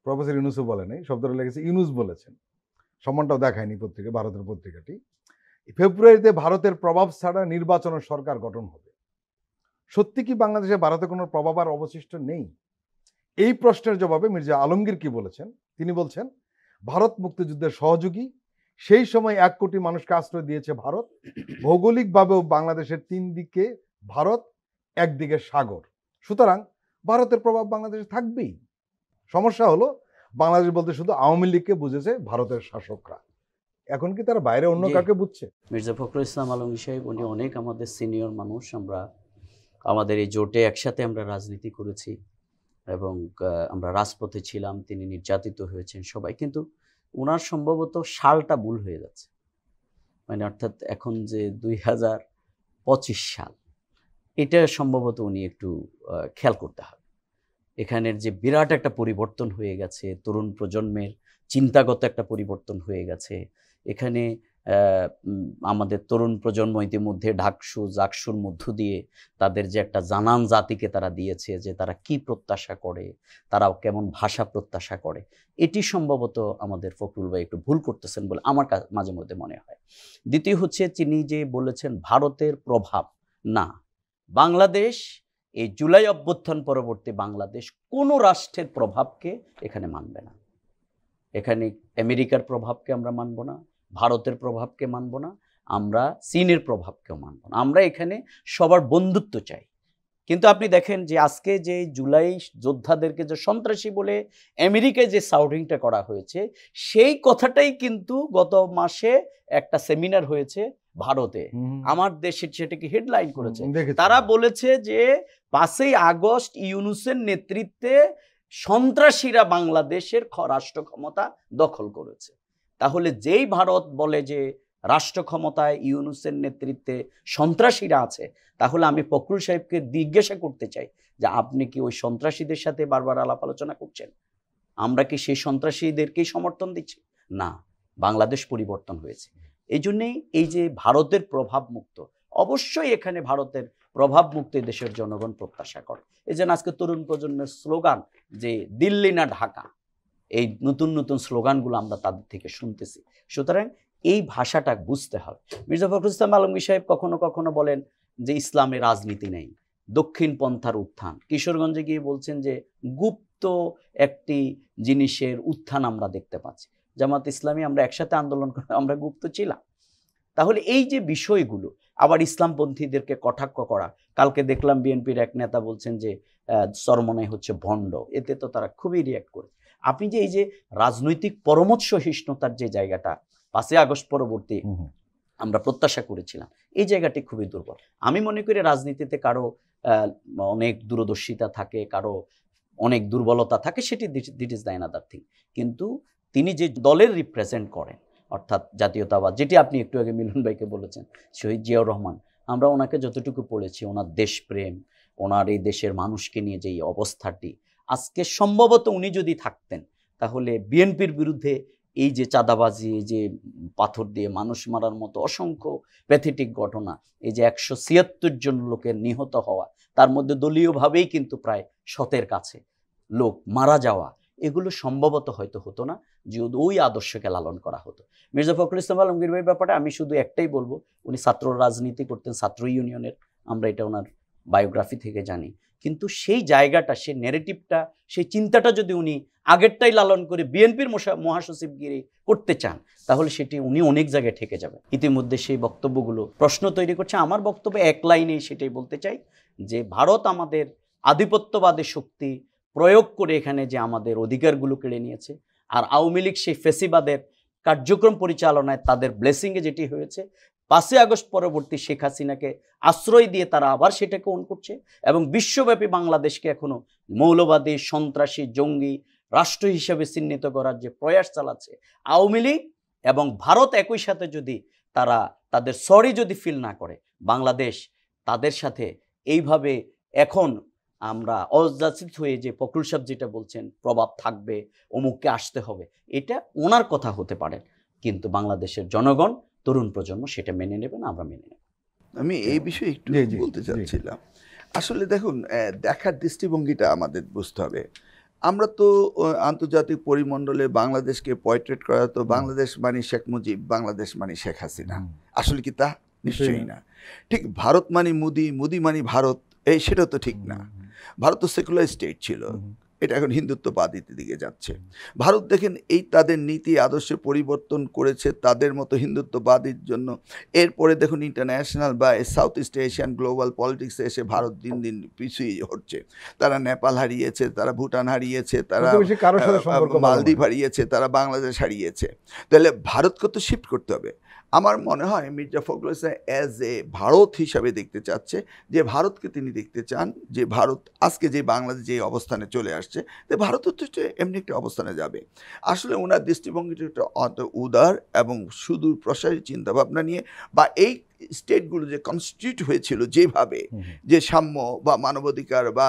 প্রফেসর ইউনুসও বলেন, এই শব্দটা লেগেছে ইউনুস বলেছেন, সম্মানটাও দেখায়নি পত্রিকা, ভারতের পত্রিকাটি, ফেব্রুয়ারিতে ভারতের প্রভাব ছাড়া নির্বাচনের সরকার গঠন হবে। সত্যি কি বাংলাদেশে ভারতের কোনো প্রভাব আর অবশিষ্ট নেই? এই প্রশ্নের জবাবে মির্জা আলমগীর কি বলেছেন? তিনি বলছেন, ভারত মুক্তিযুদ্ধের সহযোগী, সেই সময় 1 কোটি মানুষকে আশ্রয় দিয়েছে ভারত, ভৌগোলিকভাবেও বাংলাদেশের 3 দিকে ভারত, একদিকে সাগর, সুতরাং ভারতের প্রভাব বাংলাদেশে থাকবেই। সমস্যা হলো বাংলাদেশ বলতে শুধু আওয়ামী লীগকে বুঝেছে ভারতের শাসকরা, এখন কি তারা বাইরে অন্য কাউকে বুঝছে? মির্জা ফখরুল ইসলাম আলমগীর সাহেব উনি অনেক আমাদের সিনিয়র মানুষ, আমরা আমাদের এই জোটে একসাথে আমরা রাজনীতি করেছি এবং আমরা রাজপথে ছিলাম, তিনি নির্যাতিত হয়েছেন সবাই, কিন্তু ওনার সম্ভবত সালটা ভুল হয়ে যাচ্ছে, মানে অর্থাৎ এখন যে 2025 সাল, এটা সম্ভবত উনি একটু খেয়াল করতে হবে। এখানের যে বিরাট একটা পরিবর্তন হয়ে গেছে, তরুণ প্রজন্মের চিন্তাগত একটা পরিবর্তন হয়ে গেছে এখানে। আমাদের তরুণ প্রজন্ম ইতিমধ্যে ঢাকসু জাকসুর মধ্য দিয়ে তাদের যে একটা জানান জাতিকে তারা দিয়েছে, যে তারা কি প্রত্যাশা করে, তারাও কেমন ভাষা প্রত্যাশা করে, এটি সম্ভবত আমাদের ফখরুল ভাই একটু ভুল করতেছেন বলে আমার মাঝে মধ্যে মনে হয়। দ্বিতীয় হচ্ছে তিনি যে বলেছেন ভারতের প্রভাব, না, বাংলাদেশ এই জুলাই অভ্যুত্থান পরবর্তী বাংলাদেশ কোনো রাষ্ট্রের প্রভাবকে এখানে মানবে না। এখানে আমেরিকার প্রভাবকে আমরা মানব না, ভারতের প্রভাবকে মানব না, আমরা চীনের প্রভাবকেও মানব না। আমরা এখানে সবার বন্ধুত্ব চাই। কিন্তু আপনি দেখেন যে আজকে যে জুলাই যোদ্ধাদেরকে যে সন্ত্রাসী বলে আমেরিকায় যে সাউন্ডিংটা করা হয়েছে, সেই কথাটাই কিন্তু গত মাসে একটা সেমিনার হয়েছে ভারতে, আমার দেশে সেটাকে হেডলাইন করেছে। তারা বলেছে যে 5ই আগস্ট ইউনুসের নেতৃত্বে সন্ত্রাসীরা বাংলাদেশের রাষ্ট্র ক্ষমতা দখল করেছে। তাহলে যেই ভারত বলে যে রাষ্ট্র ক্ষমতায় ইউনূসের নেতৃত্বে সন্ত্রাসীরা আছে, তাহলে আমি ফখরুল সাহেবকে জিজ্ঞাসা করতে চাই যে আপনি কি ওই সন্ত্রাসীদের সাথে বারবার আলাপ আলোচনা করছেন? আমরা কি সেই সন্ত্রাসীদেরকেই সমর্থন দিচ্ছি? না, বাংলাদেশ পরিবর্তন হয়েছে। এই জন্যেই এই যে ভারতের প্রভাব মুক্ত, অবশ্যই এখানে ভারতের প্রভাব মুক্ত দেশের জনগণ প্রত্যাশা করে। এই জন্য আজকে তরুণ প্রজন্মের স্লোগান যে দিল্লি না ঢাকা, এই নতুন নতুন স্লোগানগুলো আমরা তাদের থেকে শুনতেছি। সুতরাং এই ভাষাটা বুঝতে হবে। মির্জা ফখরুল ইসলাম আলমগীর সাহেব কখনো কখনো বলেন যে ইসলামে রাজনীতি নেই, দক্ষিণ পন্থার উত্থান। কিশোরগঞ্জে গিয়ে বলছেন যে গুপ্ত একটি জিনিসের উত্থান আমরা দেখতে পাচ্ছি। জামাত ইসলামী আমরা একসাথে আন্দোলন করে আমরা গুপ্ত ছিলাম। তাহলে এই যে বিষয়গুলো, আবার ইসলামপন্থীদেরকে কটাক্ষ করা, কালকে দেখলাম বিএনপির এক নেতা বলছেন যে চরমনাই হচ্ছে ভণ্ড, এতে তো তারা খুবই রিয়াক্ট করে। আপনি যে এই যে রাজনৈতিক পরমত সহিষ্ণুতার যে জায়গাটা 5ই আগস্ট পরবর্তী আমরা প্রত্যাশা করেছিলাম, এই জায়গাটি খুবই দুর্বল। আমি মনে করি রাজনীতিতে কারো অনেক দূরদর্শিতা থাকে, কারো অনেক দুর্বলতা থাকে, সেটি দিট ইজ দ্য অ্যানাদার থিং। কিন্তু তিনি যে দলের রিপ্রেজেন্ট করেন, অর্থাৎ জাতীয়তাবাদ, যেটি আপনি একটু আগে মিলন ভাইকে বলেছেন, শহীদ জিয়াউর রহমান, আমরা ওনাকে যতটুকু পড়েছি, ওনার দেশপ্রেম, ওনার এই দেশের মানুষকে নিয়ে যে অবস্থাটি, আজকে সম্ভবত উনি যদি থাকতেন তাহলে বিএনপির বিরুদ্ধে এই যে চাঁদাবাজি, এই যে পাথর দিয়ে মানুষ মারার মতো অসংখ্য প্যাথেটিক ঘটনা, এই যে 176 জন লোকের নিহত হওয়া, তার মধ্যে দলীয়ভাবেই কিন্তু প্রায় 100-এর কাছে লোক মারা যাওয়া, এগুলো সম্ভবত হয়তো হতো না যদি ওই আদর্শকে লালন করা হতো। মির্জা ফখরুল ইসলাম আলমগীর ভাইয়ের ব্যাপারে আমি শুধু একটাই বলবো, উনি ছাত্র রাজনীতি করতেন, ছাত্র ইউনিয়নের, আমরা এটা ওনার বায়োগ্রাফি থেকে জানি। কিন্তু সেই জায়গাটা, সেই ন্যারেটিভটা, সেই চিন্তাটা যদি উনি আগেরটাই লালন করে বিএনপির মহাসচিবগিরি করতে চান, তাহলে সেটি উনি অনেক জায়গায় ঠেকে যাবে। ইতিমধ্যে সেই বক্তব্যগুলো প্রশ্ন তৈরি করছে। আমার বক্তব্য এক লাইনেই সেটাই বলতে চাই যে ভারত আমাদের আধিপত্যবাদী শক্তি প্রয়োগ করে এখানে যে আমাদের অধিকারগুলো কেড়ে নিয়েছে, আর আওয়ামী লীগ সেই ফেসিবাদের কার্যক্রম পরিচালনায় তাদের ব্লেসিংয়ে যেটি হয়েছে, 5ই আগস্ট পরবর্তী শেখ হাসিনাকে আশ্রয় দিয়ে তারা আবার সেটাকে অন করছে, এবং বিশ্বব্যাপী বাংলাদেশকে এখনো মৌলবাদী, সন্ত্রাসী, জঙ্গি রাষ্ট্র হিসেবে চিহ্নিত করার যে প্রয়াস চালাচ্ছে আওয়ামী লীগ এবং ভারত একই সাথে, যদি তারা তাদের সরি যদি ফিল না করে, বাংলাদেশ তাদের সাথে এইভাবে এখন আমরা অযাচিত হয়ে যে ফখরুল সাহেব যেটা বলছেন প্রভাব থাকবে, অমুককে আসতে হবে, এটা ওনার কথা হতে পারে, কিন্তু বাংলাদেশের জনগণ, তরুণ প্রজন্ম সেটা মেনে নেবে না, আমরা মেনে নেব। আমি এই বিষয়ে একটু বলতে চাচ্ছিলাম। আসলে দেখুন, দেখার দৃষ্টিভঙ্গিটা আমাদের বুঝতে হবে। আমরা তো আন্তর্জাতিক পরিমণ্ডলে বাংলাদেশকে পোর্ট্রেট করা, তো বাংলাদেশ মানে শেখ মুজিব, বাংলাদেশ মানে শেখ হাসিনা। আসলে কি তা? নিশ্চয়ই না। ঠিক ভারত মানে মোদি, মোদি মানে ভারত, এই সেটা তো ঠিক না। ভারত তো সেকুলার স্টেট ছিল, এটা এখন হিন্দুত্ববাদীর দিকে যাচ্ছে। ভারত দেখেন এই তাদের নীতি আদর্শে পরিবর্তন করেছে তাদের মতো হিন্দুত্ববাদীর জন্য। এরপরে দেখুন ইন্টারন্যাশনাল বা সাউথ ইস্ট এশিয়ান গ্লোবাল পলিটিক্সে এসে ভারত দিন দিন পিছিয়ে হচ্ছে। তারা নেপাল হারিয়েছে, তারা ভুটান হারিয়েছে, তারা মালদ্বীপ হারিয়েছে, তারা বাংলাদেশ হারিয়েছে। তাহলে ভারতকে তো শিফট করতে হবে। আমার মনে হয় মির্জা ফখরুল ইসলাম অ্যাজ এ ভারত হিসাবে দেখতে চাচ্ছে, যে ভারতকে তিনি দেখতে চান যে ভারত আজকে যে বাংলাদেশ যে অবস্থানে চলে আসছে, তো ভারতও তো এমনি একটা অবস্থানে যাবে। আসলে ওনার দৃষ্টিভঙ্গিটা একটা উদার এবং সুদূর প্রসারী চিন্তাভাবনা নিয়ে, বা এই স্টেটগুলো যে কনস্টিটিউট হয়েছিল যেভাবে, যে সাম্য বা মানবাধিকার বা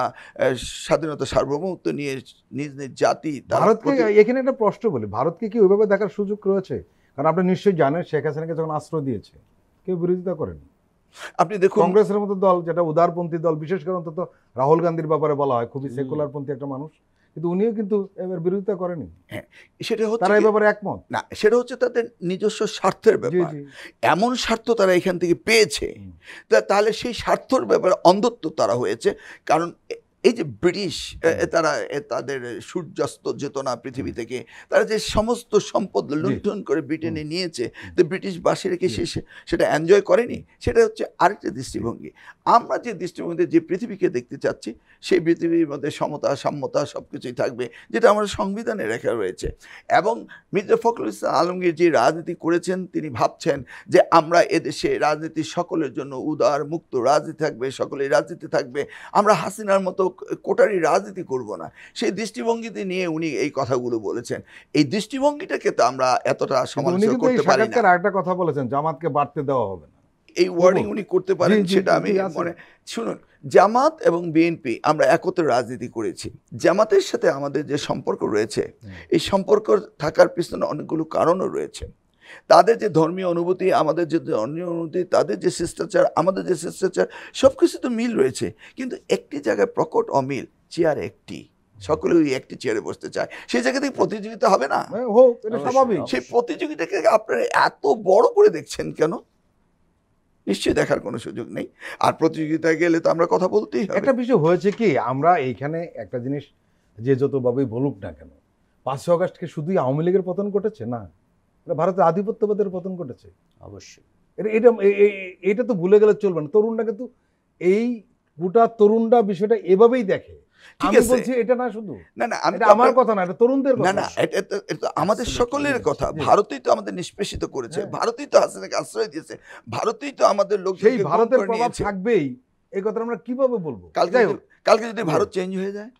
স্বাধীনতা সার্বভৌমত্ব নিয়ে নিজ নিজ জাতি, ভারতকে এখানে একটা প্রশ্ন বলি, ভারতকে কি ওইভাবে দেখার সুযোগ রয়েছে? কারণ আপনি নিশ্চয়ই জানেন শেখ হাসিনাকে যখন আশ্রয় দিয়েছে কেউ বিরোধিতা করেনি। আপনি দেখুন কংগ্রেসের মতো দল, যেটা উদারপন্থী দল, বিশেষ করে অন্তত রাহুল গান্ধীর ব্যাপারে বলা হয় খুবই সেকুলারপন্থী একটা মানুষ, কিন্তু উনিও কিন্তু এবার বিরোধিতা করেনি। হ্যাঁ, সেটা হচ্ছে তারা এই ব্যাপারে একমত না, সেটা হচ্ছে তাদের নিজস্ব স্বার্থের ব্যাপার। এমন স্বার্থ তারা এখান থেকে পেয়েছে, তাহলে সেই স্বার্থের ব্যাপারে অন্ধত্ব তারা হয়েছে। কারণ এই যে ব্রিটিশ, তারা তাদের সূর্যাস্ত চেতনা পৃথিবী থেকে, তারা যে সমস্ত সম্পদ লুণ্ঠন করে ব্রিটেনে নিয়েছে, তো ব্রিটিশবাসীরা কি সেটা এনজয় করেনি? সেটা হচ্ছে আরেকটা দৃষ্টিভঙ্গি। আমরা যে দৃষ্টিভঙ্গিতে যে পৃথিবীকে দেখতে চাচ্ছি, সেই পৃথিবীর মধ্যে সমতা, সাম্যতা সব কিছুই থাকবে, যেটা আমাদের সংবিধানে রেখা রয়েছে। এবং মির্জা ফখরুল ইসলাম আলমগীর যে রাজনীতি করেছেন, তিনি ভাবছেন যে আমরা এদেশে রাজনীতি সকলের জন্য উদার মুক্ত রাজনীতি থাকবে, সকলের রাজনীতি থাকবে। আমরা হাসিনার মতো কোটারি রাজনীতি করব না, সেই দৃষ্টিভঙ্গিতে নিয়ে উনি এই কথাগুলো বলেছেন। এই দৃষ্টিভঙ্গিটাকে তো আমরা এতটা কিন্তু উনি সমালোচনা কিন্তু এই করতে পারি না। সাক্ষাৎকারে আরেকটা কথা বলেছেন, জামাতকে বাড়তে দেওয়া হবে না। এই ওয়ার্ডিং উনি করতে পারেন, জি, জি, সেটা জি, আমি জি, আছে। মনে, শুনুন, জামাত এবং বিএনপি আমরা একত্রে রাজনীতি করেছি। জামাতের সাথে আমাদের যে সম্পর্ক রয়েছে, এই সম্পর্ক থাকার পিছনে অনেকগুলো কারণও রয়েছে। তাদের যে ধর্মীয় অনুভূতি, আমাদের যে ধর্মীয় অনুভূতি, তাদের যে শিষ্টাচার, আমাদের যে শিষ্টাচার, সব কিছু তো মিল রয়েছে। কিন্তু একটি জায়গায় প্রকট অমিল, চেয়ার একটি, সকলে ওই একটি চেয়ারে বসতে চায়, সেই জায়গা থেকে প্রতিযোগিতা হবে না? হোক, এটা অবশ্যই, স্বাভাবিক। সেই প্রতিযোগিতাকে আপনারা এত বড় করে দেখছেন কেন? নিশ্চয়ই দেখার কোনো সুযোগ নেই। আর প্রতিযোগিতায় গেলে তো আমরা কথা বলতেই হবে। একটা বিষয় হয়েছে কি, আমরা এইখানে একটা জিনিস যে যতভাবেই বলুক না কেন, 5ই আগস্টকে শুধুই আওয়ামী লীগের পতন ঘটেছে না, এটা ভারতের আধিপত্যবাদের পতন ঘটেছে। অবশ্যই। এটা তো ভুলে গেলে চলবে না। তরুণরা কিন্তু এই গোটা তরুণরা বিষয়টা এভাবেই দেখে। ঠিক আমি আছে। বলছি এটা না, শুধু না না, আমি এটা তো আমার কথা না, এটা তরুণদের না কথা। না, এটা তো আমাদের Absolutely, সকলের yes, কথা। জি। ভারতই তো আমাদের নিষ্পেষিত করেছে, হ্যাঁ। ভারতই তো হাসিনাকে আশ্রয় দিয়েছে, ভারতই তো আমাদের সেই লোকজনকে গুম ভারতের করে প্রভাব নিয়েছে। থাকবেই, এই কথা আমরা কিভাবে বলবো? কালকে যাই যদি- হোক, কালকে যদি জি। ভারত চেঞ্জ হয়ে যায়,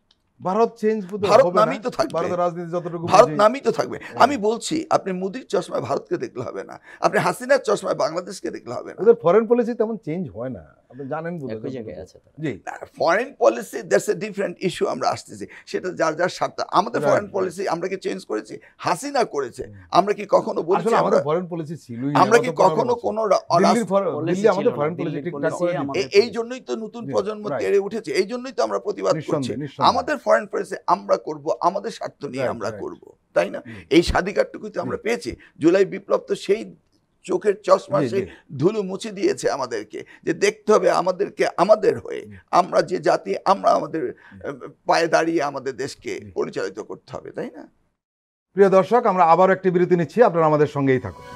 ভারত চেঞ্জ ভারত হবে না। নামই তো থাকবে। ভারতের রাজনীতি যতটুকু ভারত বুঝি। নামই তো থাকবে। হ্যাঁ। আমি বলছি, আপনি মোদির চশমায় ভারতকে দেখলে হবে না, আপনি হাসিনার চশমায় বাংলাদেশকে দেখলে হবে না। ওদের ফরেন পলিসি তেমন চেঞ্জ হয় না, আপনি জানেন বোধহয়। একই জায়গায় আছে তারা। জি, foreign policy that's a different issue. আমরা আসতেছি, সেটা যার যার স্বার্থ। আমাদের Right, ফরেন right. পলিসি আমরা কি চেঞ্জ করেছি? হাসিনা করেছে। আমরা কি কখনো বলেছি আসলে আমাদের আমরা ফরেন পলিসি ছিলই না, আমরা কি গত 15 কখনো বছর। কোনো দিল্লির Policy দিল্লি আমাদের ছিল না, ফরেন পলিসি দিল্লির ঠিকঠাক policy করে দিত। আমাদের এই জন্যই তো নতুন জি, প্রজন্ম right. তেড়ে উঠেছে, এই জন্যই তো আমরা প্রতিবাদ করছি। নিঃসন্দেহে, নিঃসন্দেহে। আমাদের ফরেন পলিসি আমরা করব, আমাদের স্বার্থ নিয়ে Right, আমরা right. করব, তাই না? জি। এই স্বাধিকারটুকুই তো আমরা পেয়েছি। জুলাই বিপ্লব তো সেই চোখের চশমা, জি, সেই জি। ধুলো মুছে দিয়েছে আমাদেরকে, যে দেখতে হবে আমাদেরকে আমাদের হয়ে, আমরা যে জাতি, আমরা আমাদের পায়ে দাঁড়িয়ে আমাদের দেশকে পরিচালিত করতে হবে, তাই না? প্রিয় দর্শক, আমরা আবার একটি বিরতি নিচ্ছি, আপনারা আমাদের সঙ্গেই থাকুন।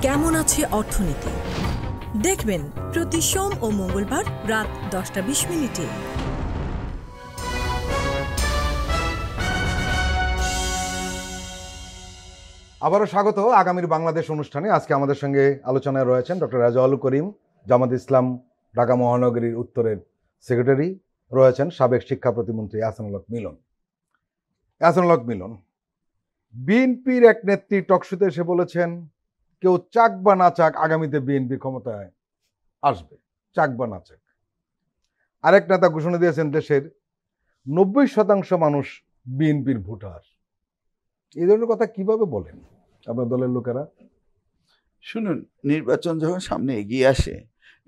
কেমন আছে অর্থনীতি দেখবেন প্রতি সোম ও মঙ্গলবার রাত 10:20 আবারও স্বাগত আগামীর বাংলাদেশ অনুষ্ঠানে। আজকে আমাদের সঙ্গে আলোচনায় রয়েছেন ডক্টর রেজাউল করিম, জামাত ইসলাম ঢাকা মহানগরীর উত্তরের সেক্রেটারি, রয়েছেন সাবেক শিক্ষা প্রতিমন্ত্রী এহসানুল হক মিলন। এহসানুল হক মিলন, বিএনপির এক নেত্রী টকশোতে এসে বলেছেন, কেউ চাক বা না চাক আগামীতে বিএনপি ক্ষমতায় আসবে, চাক বা না চাক। আরেক নেতা ঘোষণা দিয়েছেন দেশের 90% মানুষ বিএনপির ভোটার। এই ধরনের কথা কিভাবে বলেন আপনার দলের লোকেরা? শুনুন, নির্বাচন যখন সামনে এগিয়ে আসে,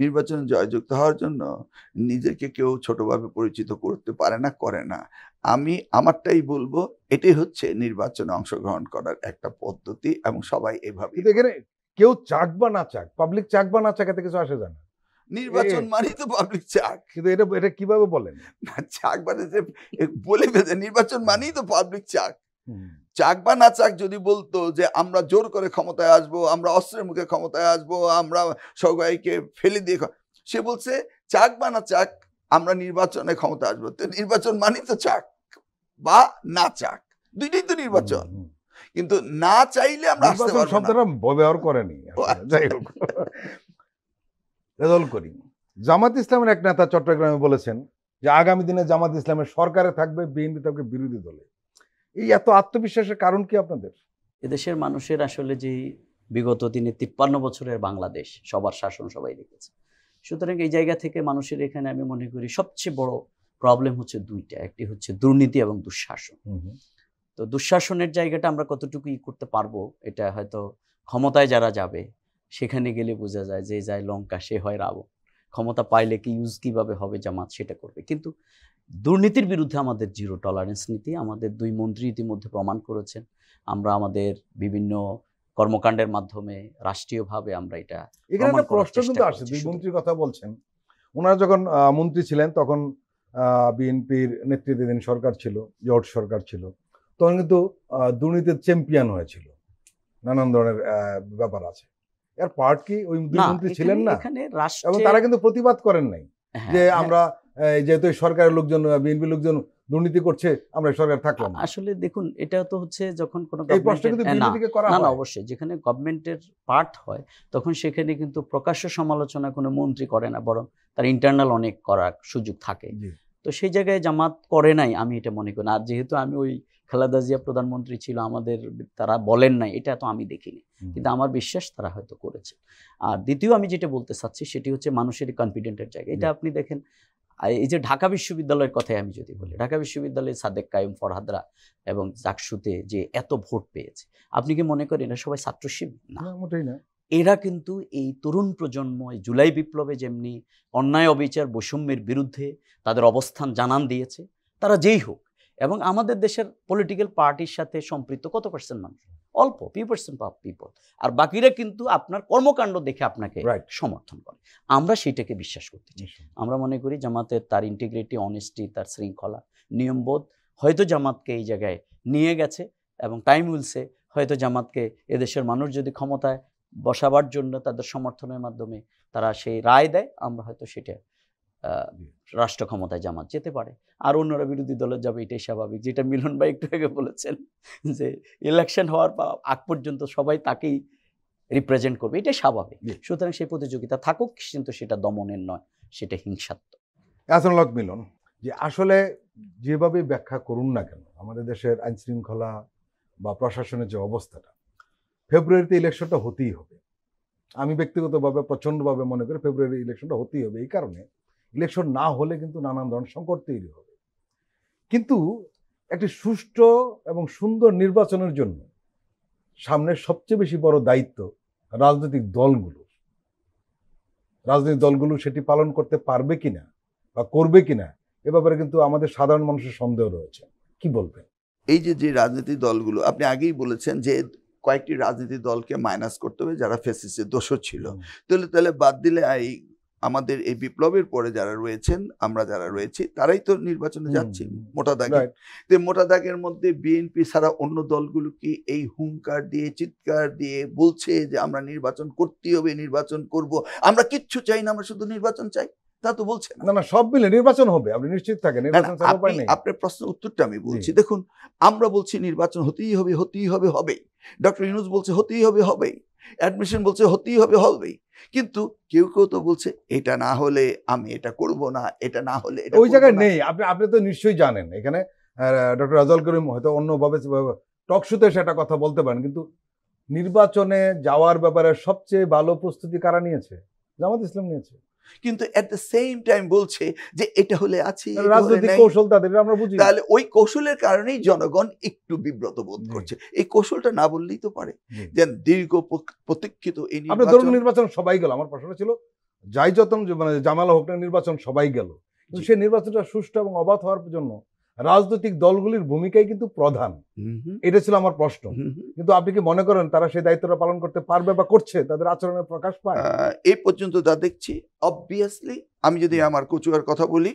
নির্বাচনে জয়যুক্ত হওয়ার জন্য নিজেকে কেউ ছোটভাবে পরিচিত করতে পারে না, করে না। আমি আমারটাই বলবো, এটাই হচ্ছে নির্বাচনে অংশগ্রহণ করার একটা পদ্ধতি, এবং সবাই এভাবে। কিন্তু এখানে কেউ চাক বা না চাক, পাবলিক চাক বা না চাক, এতে কিছু আসে যায় না। নির্বাচন মানেই তো পাবলিক চাক কিন্তু এটা কিভাবে বলেন? না, চাক মানে যে বলে বেঁধে, নির্বাচন মানেই তো পাবলিক চাক। চাক বা না চাক যদি বলতো যে আমরা জোর করে ক্ষমতায় আসবো, আমরা অস্ত্রের মুখে ক্ষমতায় আসবো, আমরা সবাইকে ফেলে দিয়ে, সে বলছে চাক বা না চাক আমরা নির্বাচনে ক্ষমতা আসবো। তো নির্বাচন মানেই তো চাক বা না চাক, দুইটাই তো নির্বাচন। কিন্তু না চাইলে আমরা আসতে নির্বাচন পারবো না। শব্দটা ব্যবহার করেনি। আচ্ছা। যাই হোক, রেজাউল করিম, জামাত ইসলামের এক নেতা চট্টগ্রামে বলেছেন যে আগামী দিনে জামাত ইসলামের সরকারে থাকবে, বিএনপি থাকবে বিরোধী দলে। এই এত আত্মবিশ্বাসের কারণ কি আপনাদের? এদেশের মানুষের আসলে যে বিগত দিনে 53 বছরের বাংলাদেশ, সবার শাসন সবাই দেখেছে। সুতরাং এই জায়গা থেকে মানুষের এখানে আমি মনে করি সবচেয়ে বড় প্রবলেম হচ্ছে দুইটা, একটি হচ্ছে দুর্নীতি এবং দুঃশাসন। তো দুঃশাসনের জায়গাটা আমরা কতটুকু করতে পারবো, এটা হয়তো ক্ষমতায় যারা যাবে সেখানে গেলে বোঝা যায়, যে যায় লঙ্কা সে হয় রাবণ। ক্ষমতা পাইলে কি ইউজ কিভাবে হবে জামাত সেটা করবে। কিন্তু দুর্নীতির বিরুদ্ধে আমাদের জিরো টলারেন্স নীতি আমাদের দুই মন্ত্রী ইতিমধ্যে প্রমাণ করেছেন। আমরা আমাদের বিভিন্ন কর্মকাণ্ডের মাধ্যমে রাষ্ট্রীয়ভাবে আমরা এটা এখানে প্রমাণ একটা করার প্রশ্ন চেষ্টা কিন্তু আসে, করছি দুই শুধু। মন্ত্রীর কথা বলছেন, ওনারা যখন মন্ত্রী ছিলেন তখন বিএনপির নেতৃত্বাধীন সরকার ছিল, জোট সরকার ছিল, তখন কিন্তু দুর্নীতির চ্যাম্পিয়ন হয়েছিল, নানান ধরনের ব্যাপার আছে। এর পার্ট কি ওই দুই না, মন্ত্রী ছিলেন না? এখানে এবং রাষ্ট্রে তারা কিন্তু প্রতিবাদ করেন নাই হ্যাঁ, যে হ্যাঁ, আমরা যেহেতু এই সরকারের লোকজন, বিএনপি লোকজন দুর্নীতি করছে, আমরা এই সরকার থাকলাম না। আসলে দেখুন, এটা তো হচ্ছে যখন কোনো এই প্রশ্ন কিন্তু গভর্নমেন্টের বিএনপি থেকে করা না না হয়। অবশ্যই যেখানে গভর্নমেন্টের পার্ট হয় তখন সেখানে কিন্তু প্রকাশ্য সমালোচনা কোনো মন্ত্রী করে না, বরং তার ইন্টারনাল অনেক করার সুযোগ থাকে। জি। তো সেই জায়গায় জামাত করে নাই, আমি এটা মনে করি না। আর যেহেতু আমি ওই খালেদা জিয়া প্রধানমন্ত্রী ছিল, আমাদের তারা বলেন নাই, এটা তো আমি দেখিনি, কিন্তু আমার বিশ্বাস তারা হয়তো করেছে। আর দ্বিতীয় আমি যেটা বলতে চাচ্ছি সেটি হচ্ছে মানুষের কনফিডেন্টের জায়গা। এটা আপনি দেখেন, এই যে ঢাকা বিশ্ববিদ্যালয়ের কথাই আমি যদি বলি, ঢাকা বিশ্ববিদ্যালয়ে সাদেক কাইম, ফরহাদরা এবং জাকসুতে যে এত ভোট পেয়েছে, আপনি কি মনে করেন এরা সবাই ছাত্র শিবির? না, না, মোটেই না। এরা কিন্তু এই তরুণ প্রজন্ম জুলাই বিপ্লবে যেমনি অন্যায় অবিচার বৈষম্যের বিরুদ্ধে তাদের অবস্থান জানান দিয়েছে, তারা যেই হোক, এবং আমাদের দেশের পলিটিক্যাল পার্টির সাথে সম্পৃক্ত কত পার্সেন্ট মানুষ? অল্প, ফিউ পার্সেন্ট পিপল। আর বাকিরা কিন্তু আপনার কর্মকাণ্ড দেখে আপনাকে Right. সমর্থন করে। আমরা সেইটাকে বিশ্বাস করতে চাই। আমরা মনে করি জামাতের তার ইন্টিগ্রিটি, অনেস্টি, তার শৃঙ্খলা, নিয়মবোধ হয়তো জামাতকে এই জায়গায় নিয়ে গেছে, এবং টাইম উইলসে হয়তো জামাতকে এদেশের মানুষ যদি ক্ষমতায় বসাবার জন্য তাদের সমর্থনের মাধ্যমে তারা সেই রায় দেয়, আমরা হয়তো সেটা রাষ্ট্র ক্ষমতায় জামাত যেতে পারে, আর অন্যরা বিরোধী দলে যাবে, এটাই স্বাভাবিক। যেটা মিলন ভাই একটু আগে বলেছেন যে ইলেকশন হওয়ার আগ পর্যন্ত সবাই তাকেই রিপ্রেজেন্ট করবে, এটাই স্বাভাবিক। সুতরাং সেই প্রতিযোগিতা থাকুক, কিন্তু সেটা দমনের নয়, সেটা হিংসাত্মক। এহসানুল হক মিলন, যে আসলে যেভাবে ব্যাখ্যা করুন না কেন আমাদের দেশের আইন শৃঙ্খলা বা প্রশাসনের যে অবস্থাটা, ফেব্রুয়ারিতে ইলেকশনটা হতেই হবে। আমি ব্যক্তিগতভাবে প্রচণ্ডভাবে মনে করি ফেব্রুয়ারি ইলেকশনটা হতেই হবে। এই কারণে ইলেকশন না হলে কিন্তু নানান ধরনের সংকট তৈরি হবে। কিন্তু একটি সুষ্ঠু এবং সুন্দর নির্বাচনের জন্য সামনে সবচেয়ে বেশি বড় দায়িত্ব রাজনৈতিক দলগুলো সেটি পালন করতে পারবে কিনা বা করবে কিনা, এ ব্যাপারে কিন্তু আমাদের সাধারণ মানুষের সন্দেহ রয়েছে। কি বলবেন? এই যে রাজনৈতিক দলগুলো, আপনি আগেই বলেছেন যে কয়েকটি রাজনৈতিক দলকে মাইনাস করতে হবে যারা ফ্যাসিস্টের দোষর ছিল, তাহলে বাদ দিলে আমাদের এই বিপ্লবের পরে যারা রয়েছেন, আমরা যারা রয়েছি, তারাই তো নির্বাচনে যাচ্ছি মোটা দাগে। তো মোটা দাগের মধ্যে বিএনপি ছাড়া অন্য দলগুলো কি এই হুঙ্কার দিয়ে, চিৎকার দিয়ে বলছে যে আমরা নির্বাচন করতেই হবে, নির্বাচন করব, আমরা কিচ্ছু চাই না, আমরা শুধু নির্বাচন চাই? তা তো বলছে না। না, সব মিলে নির্বাচন হবে, আপনি নিশ্চিত থাকেন, নির্বাচন ছাড়া উপায় নেই। আপনার প্রশ্নের উত্তরটা আমি বলছি। দেখুন, আমরা বলছি নির্বাচন হতেই হবে, হতেই হবে, হবেই। ডক্টর ইউনূস বলছে হতেই হবে, হবেই। অ্যাডমিশন বলছে হতেই হবে, হবেই। কিন্তু কেউ তো বলছে এটা না হলে আমি এটা করব না, এটা না হলে এটা ওই জায়গায় নেই। আপনি তো নিশ্চয়ই জানেন, এখানে ডক্টর রেজাউল করিম হয়তো অন্যভাবে টক শোতে সেটা কথা বলতে পারেন, কিন্তু নির্বাচনে যাওয়ার ব্যাপারে সবচেয়ে ভালো প্রস্তুতি কারা নিয়েছে? জামাত ইসলাম নিয়েছে। কিন্তু এট দ্য সেম টাইম বলছে যে এটা হলে আছে, রাজনৈতিক কৌশল তাদের, আমরা বুঝি। তাহলে ওই কৌশলের কারণেই জনগণ একটু বিব্রত বোধ করছে। এই কৌশলটা না বললেই তো পারে যে দীর্ঘ প্রতীক্ষিত এই নির্বাচন সবাই গেল। আমার প্রশ্ন ছিল যাই যত মানে জামাল হোক না, নির্বাচন সবাই গেল, কিন্তু সেই নির্বাচনটা সুষ্ঠু এবং অবাধ হওয়ার জন্য রাজনৈতিক দলগুলির ভূমিকাই কিন্তু প্রধান। এটা ছিল আমার প্রশ্ন। কিন্তু আপনি কি মনে করেন তারা সেই দায়িত্বটা পালন করতে পারবে বা করছে? তাদের আচরণের প্রকাশ পায় এই পর্যন্ত যা দেখছি। অবভিয়াসলি আমি যদি আমার কচুয়ার কথা বলি,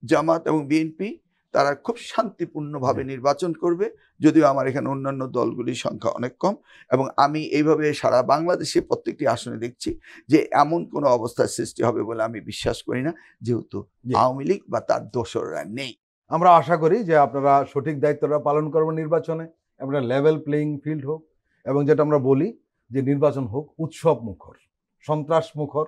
জামাত এবং বিএনপি তারা খুব শান্তিপূর্ণভাবে নির্বাচন করবে, যদিও আমার এখানে অন্যান্য দলগুলির সংখ্যা অনেক কম, এবং আমি এইভাবে সারা বাংলাদেশে প্রত্যেকটি আসনে দেখছি যে এমন কোনো অবস্থার সৃষ্টি হবে বলে আমি বিশ্বাস করি না, যেহেতু আওয়ামী লীগ বা তার দোসররা নেই। আমরা আশা করি যে আপনারা সঠিক দায়িত্বটা পালন করবেন নির্বাচনে, একটা লেভেল প্লেইং ফিল্ড হোক, এবং যেটা আমরা বলি যে নির্বাচন হোক উৎসব মুখর, সন্ত্রাস মুখর,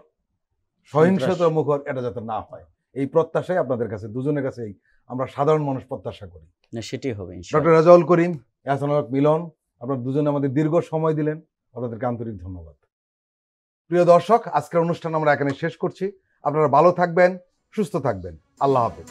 সহিংসতা মুখর, এটা যাতে না হয়, এই প্রত্যাশাই আপনাদের কাছে, দুজনের কাছেই আমরা সাধারণ মানুষ প্রত্যাশা করি। সেটাই হবে। ডক্টর রেজাউল করিম, এহসানুল হক মিলন, আপনারা দুজনে আমাদের দীর্ঘ সময় দিলেন, আপনাদেরকে আন্তরিক ধন্যবাদ। প্রিয় দর্শক, আজকের অনুষ্ঠান আমরা এখানে শেষ করছি। আপনারা ভালো থাকবেন, সুস্থ থাকবেন। আল্লাহ হাফেজ।